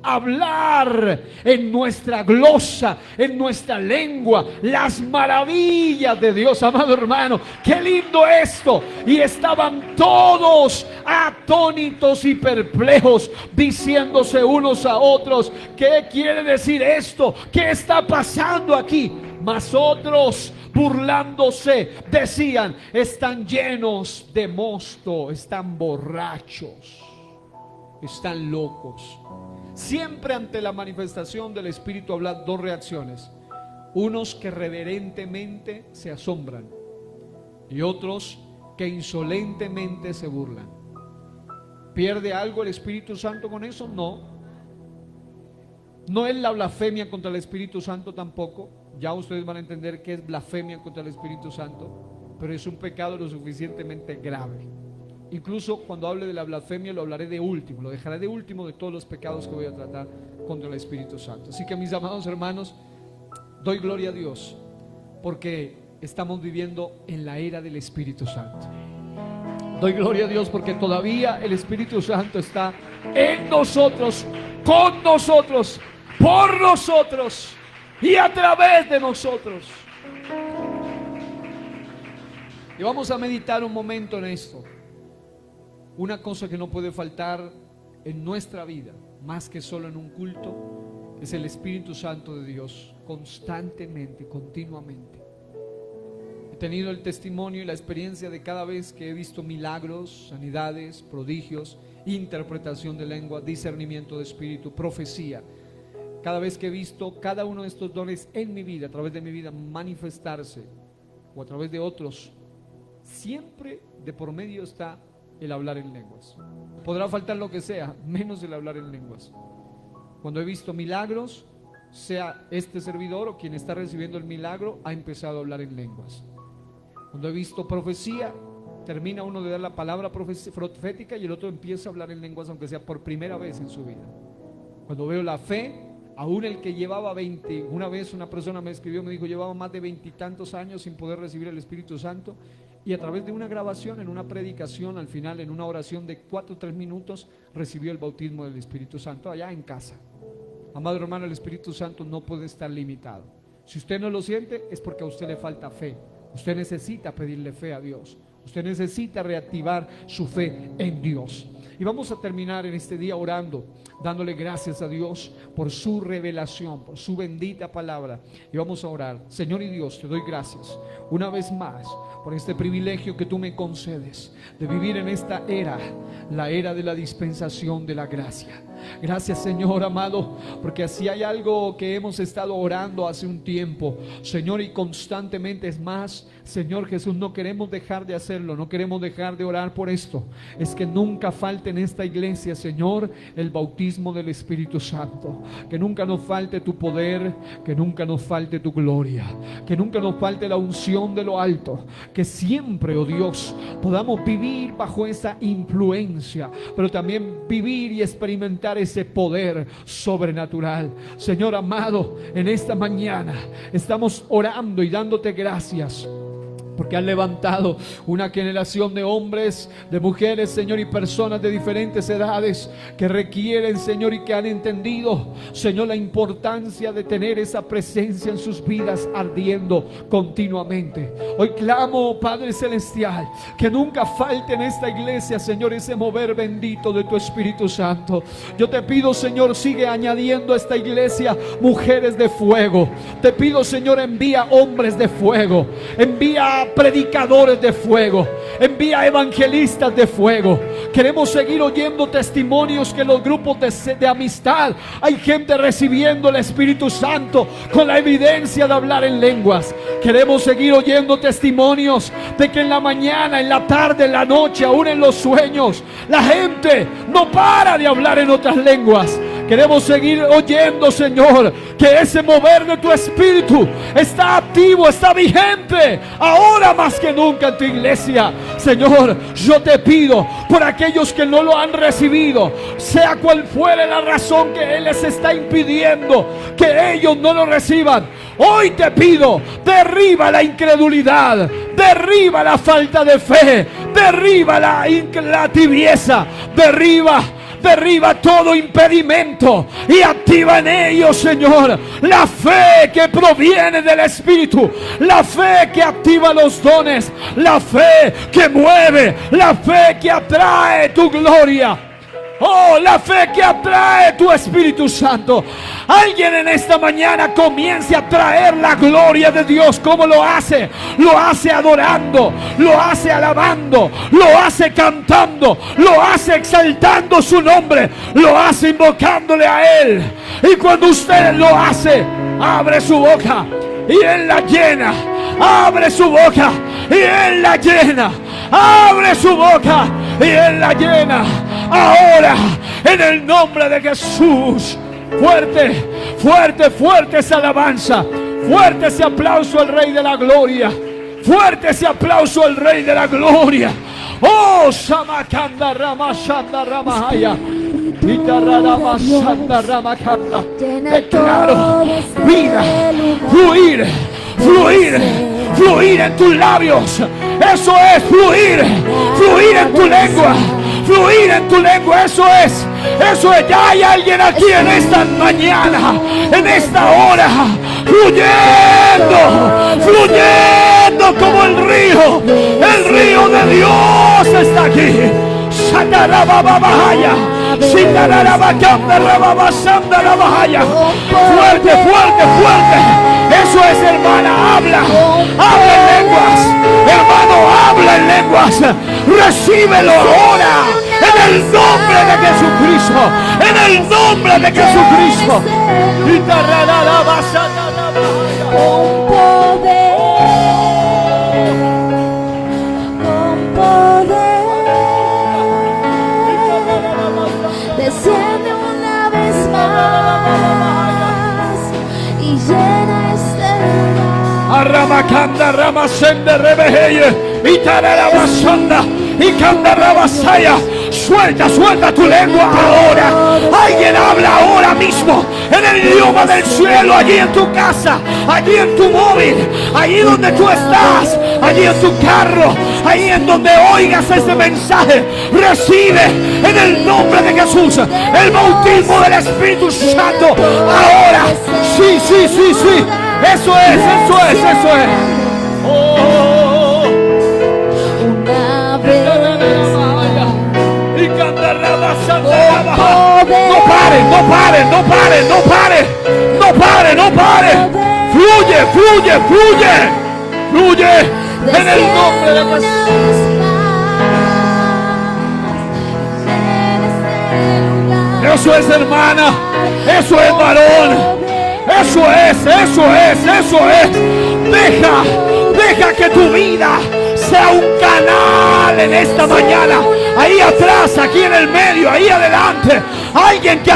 Speaker 1: hablar en nuestra glosa, en nuestra lengua, las maravillas de Dios. Amado hermano, qué lindo esto. Y estaban todos atónitos y perplejos, diciéndose unos a otros: ¿qué quiere decir esto? ¿Qué está pasando aquí? Mas otros, burlándose, decían: están llenos de mosto, están borrachos, están locos. Siempre ante la manifestación del Espíritu hablan dos reacciones: unos que reverentemente se asombran y otros que insolentemente se burlan. ¿Pierde algo el Espíritu Santo con eso? No. No es la blasfemia contra el Espíritu Santo tampoco. Ya ustedes van a entender qué es blasfemia contra el Espíritu Santo, pero es un pecado lo suficientemente grave. Incluso cuando hable de la blasfemia lo hablaré de último, lo dejaré de último de todos los pecados que voy a tratar contra el Espíritu Santo. Así que, mis amados hermanos, doy gloria a Dios porque estamos viviendo en la era del Espíritu Santo. Doy gloria a Dios porque todavía el Espíritu Santo está en nosotros, con nosotros, por nosotros y a través de nosotros. Y vamos a meditar un momento en esto. Una cosa que no puede faltar en nuestra vida, más que solo en un culto, es el Espíritu Santo de Dios, constantemente, continuamente. He tenido el testimonio y la experiencia de cada vez que he visto milagros, sanidades, prodigios, interpretación de lengua, discernimiento de espíritu, profecía. Cada vez que he visto cada uno de estos dones en mi vida, a través de mi vida, manifestarse, o a través de otros, siempre de por medio está el hablar en lenguas. Podrá faltar lo que sea, menos el hablar en lenguas. Cuando he visto milagros, sea este servidor o quien está recibiendo el milagro, ha empezado a hablar en lenguas. Cuando he visto profecía, termina uno de dar la palabra profética y el otro empieza a hablar en lenguas, aunque sea por primera vez en su vida. Cuando veo la fe, aún el que llevaba 20, una vez una persona me escribió, me dijo, llevaba más de 20 y tantos años sin poder recibir el Espíritu Santo, y a través de una grabación, en una predicación, al final, en una oración de 4 o 3 minutos, recibió el bautismo del Espíritu Santo allá en casa. Amado hermano, el Espíritu Santo no puede estar limitado. Si usted no lo siente, es porque a usted le falta fe. Usted necesita pedirle fe a Dios. Usted necesita reactivar su fe en Dios. Y vamos a terminar en este día orando dándole gracias a Dios por su revelación, por su bendita palabra. Y vamos a orar. Señor y Dios, te doy gracias una vez más por este privilegio que tú me concedes de vivir en esta era, la era de la dispensación de la gracia. Gracias, Señor amado, porque así hay algo que hemos estado orando hace un tiempo, Señor, y constantemente. Es más, Señor Jesús, no queremos dejar de hacerlo, no queremos dejar de orar por esto. Es que nunca falte en esta iglesia, Señor, el bautismo del Espíritu Santo. Que nunca nos falte tu poder, que nunca nos falte tu gloria, que nunca nos falte la unción de lo alto. Que siempre, oh Dios, podamos vivir bajo esa influencia, pero también vivir y experimentar ese poder sobrenatural. Señor amado, en esta mañana estamos orando y dándote gracias porque han levantado una generación de hombres, de mujeres, Señor, y personas de diferentes edades que requieren, Señor, y que han entendido, Señor, la importancia de tener esa presencia en sus vidas ardiendo continuamente. Hoy clamo, Padre Celestial, que nunca falte en esta iglesia, Señor, ese mover bendito de tu Espíritu Santo. Yo te pido, Señor, sigue añadiendo a esta iglesia mujeres de fuego. Te pido, Señor, envía hombres de fuego, envía predicadores de fuego, envía evangelistas de fuego. Queremos seguir oyendo testimonios que en los grupos de amistad hay gente recibiendo el Espíritu Santo con la evidencia de hablar en lenguas. Queremos seguir oyendo testimonios de que en la mañana, en la tarde, en la noche, aún en los sueños, la gente no para de hablar en otras lenguas. Queremos seguir oyendo, Señor, que ese mover de tu Espíritu está activo, está vigente, ahora más que nunca en tu iglesia. Señor, yo te pido por aquellos que no lo han recibido, sea cual fuere la razón que Él les está impidiendo que ellos no lo reciban. Hoy te pido, derriba la incredulidad, derriba la falta de fe, derriba la tibieza, derriba todo impedimento y activa en ellos, Señor, la fe que proviene del Espíritu, la fe que activa los dones, la fe que mueve, la fe que atrae tu gloria. Oh, la fe que atrae tu Espíritu Santo. Alguien en esta mañana comience a traer la gloria de Dios. ¿Cómo lo hace? Lo hace adorando, lo hace alabando, lo hace cantando, lo hace exaltando su nombre, lo hace invocándole a Él. Y cuando usted lo hace, abre su boca y Él la llena. Abre su boca y Él la llena. Abre su boca y Él la llena. Ahora, en el nombre de Jesús, fuerte, fuerte, fuerte esa alabanza, fuerte ese aplauso al Rey de la Gloria, fuerte ese aplauso al Rey de la Gloria. Oh, Samakanda Ramashanda Ramahaya. Declaro vida, fluir, fluir, fluir en tus labios. Eso es fluir, fluir en tu lengua, fluir en tu lengua. Eso es. Ya hay alguien aquí en esta mañana, en esta hora, fluyendo, fluyendo como el río de Dios está aquí. Fuerte, fuerte, fuerte. Eso es, hermana, habla en lenguas. Hermano, habla en lenguas. Recíbelo ahora, en el nombre de Jesucristo, en el nombre de Jesucristo.
Speaker 2: Con poder, con poder, desciende una vez más y llena este lugar.
Speaker 1: Arramakanda Ramasende Rebeheye y Tarabasanda y Candarabasaya. Suelta, suelta tu lengua ahora. Alguien habla ahora mismo en el idioma del cielo, allí en tu casa, allí en tu móvil, allí donde tú estás, allí en tu carro, allí en donde oigas este mensaje. Recibe en el nombre de Jesús el bautismo del Espíritu Santo ahora. Sí, sí, sí, sí. Eso es, eso es, eso es. Oh,
Speaker 2: Una vez
Speaker 1: no pare, no pare, no pare, no pare, no pare. Fluye, fluye, fluye, fluye en el nombre de Jesús. Eso es, hermana, eso es, varón, eso es, eso es, eso es. Deja que tu vida sea un canal en esta mañana. Ahí atrás, aquí en el medio, ahí adelante. Alguien que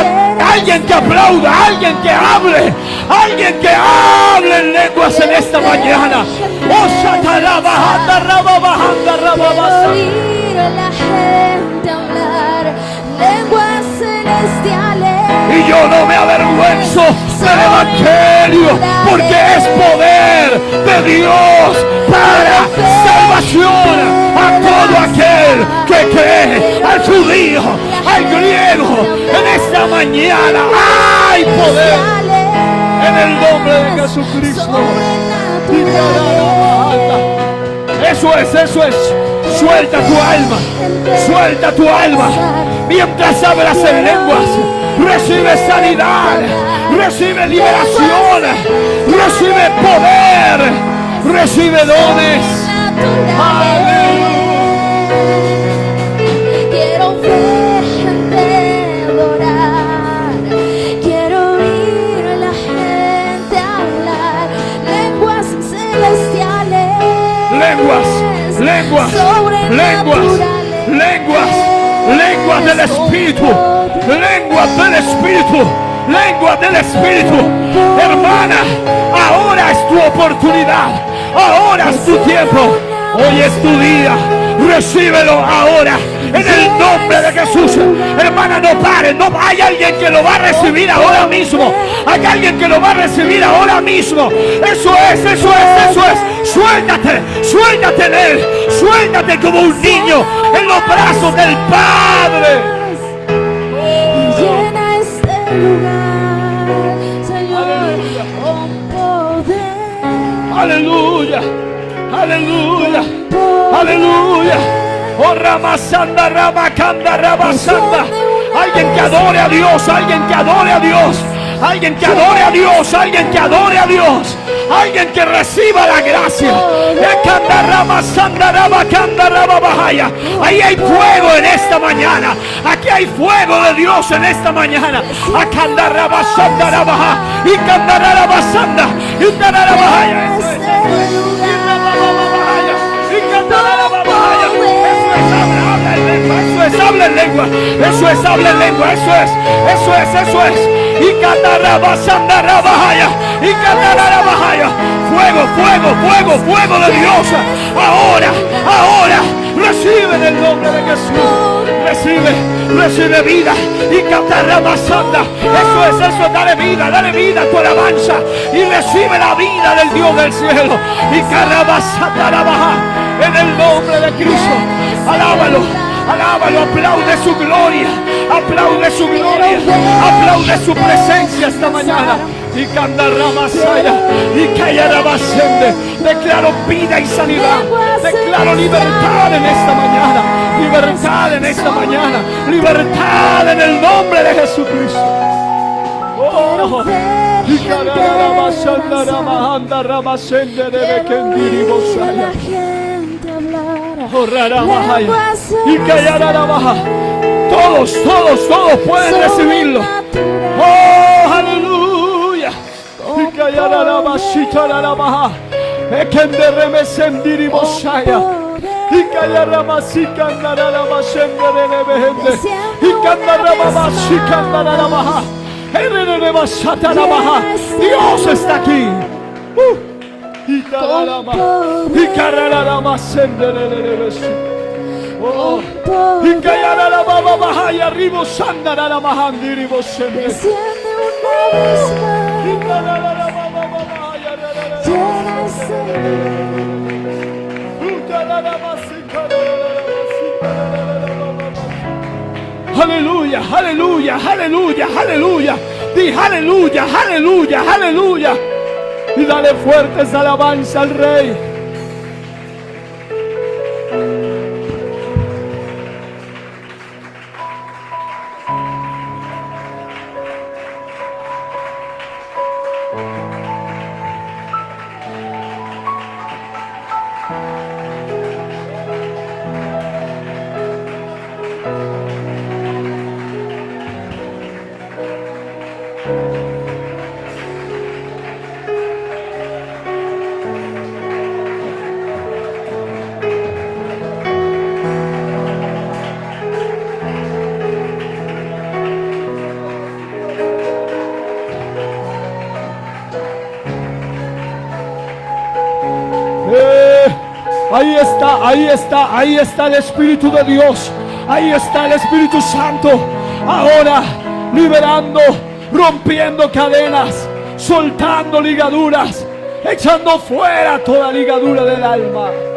Speaker 1: aplauda, alguien que hable en lenguas en esta mañana. Oh, shatarabahanda, rababahanda, rababasa.
Speaker 2: Oír a la gente hablar lenguas celestiales.
Speaker 1: Y yo no me avergüenzo del evangelio, porque es poder de Dios para salvación a todo aquel que cree, al judío, al griego. En esta mañana hay poder en el nombre de Jesucristo. Eso es, eso es. Suelta tu alma, suelta tu alma. Mientras hablas en lenguas, recibe sanidad, recibe liberación, recibe poder, recibe dones.
Speaker 2: Quiero ver gente adorar, quiero oír a la gente hablar lenguas celestiales.
Speaker 1: Lenguas, lenguas, lenguas, lenguas, lenguas del Espíritu, lenguas del Espíritu, lenguas del Espíritu. Hermana, ahora es tu oportunidad, ahora es tu tiempo, hoy es tu día. Recíbelo ahora en el nombre de Jesús. Hermana, no pare, no, hay alguien que lo va a recibir ahora mismo. Hay alguien que lo va a recibir ahora mismo. Eso es, eso es, eso es. Suéltate, suéltate en él, suéltate como un niño en los brazos del Padre.
Speaker 2: Llena este lugar, Señor, con poder.
Speaker 1: Aleluya, aleluya, aleluya. Oh, Ramasanda, Ramakanda, Ramasanda. Alguien que adore a Dios, alguien que adore a Dios, alguien que adore a Dios, alguien que adore a Dios, alguien que reciba la gracia. Ahí hay fuego en esta mañana. Aquí hay fuego de Dios en esta mañana. Habla en lengua, eso es, habla en lengua, eso es, eso es, eso es. Y cantarabasanda rabahaya, y cantarabahaya. Fuego, fuego, fuego, fuego de Dios. Ahora, ahora, recibe en el nombre de Jesús. Recibe, recibe vida. Y cantarabasanda. Eso es, dale vida a tu alabanza. Y recibe la vida del Dios del cielo. Y carabasanda rabaja. En el nombre de Cristo. Alábalo. Alábalo, aplaude su gloria, aplaude su gloria, aplaude su presencia esta mañana. Y cantarramasaya, y callarabasende. Declaro vida y sanidad, declaro libertad en esta mañana, libertad en esta mañana, libertad en el nombre de Jesucristo. Oh, y cantarrabasanda, ramahanda, ramasende, debe kendiribosaya. Y callararabaja. Todos pueden recibirlo. Oh, aleluya. Y callararabashitararabaja. Ekenderemesendiriboshaya. Y callarramasikandararamashenderebehende. Y candarramamashikandarabaja. Erererebashatarabaja. Dios está aquí. Y cararama sendererebe. Oh, y callarama bahaya ribo sandarama mahandiribo sende.
Speaker 2: Desciende una vez más.
Speaker 1: Y cararama bahaya.
Speaker 2: Llena este
Speaker 1: Aleluya, aleluya, aleluya, aleluya. Di aleluya, aleluya, aleluya. Y dale fuertes alabanza al Rey. ahí está el Espíritu de Dios. Ahí está el Espíritu Santo. Ahora liberando, rompiendo cadenas, soltando ligaduras, echando fuera toda ligadura del alma.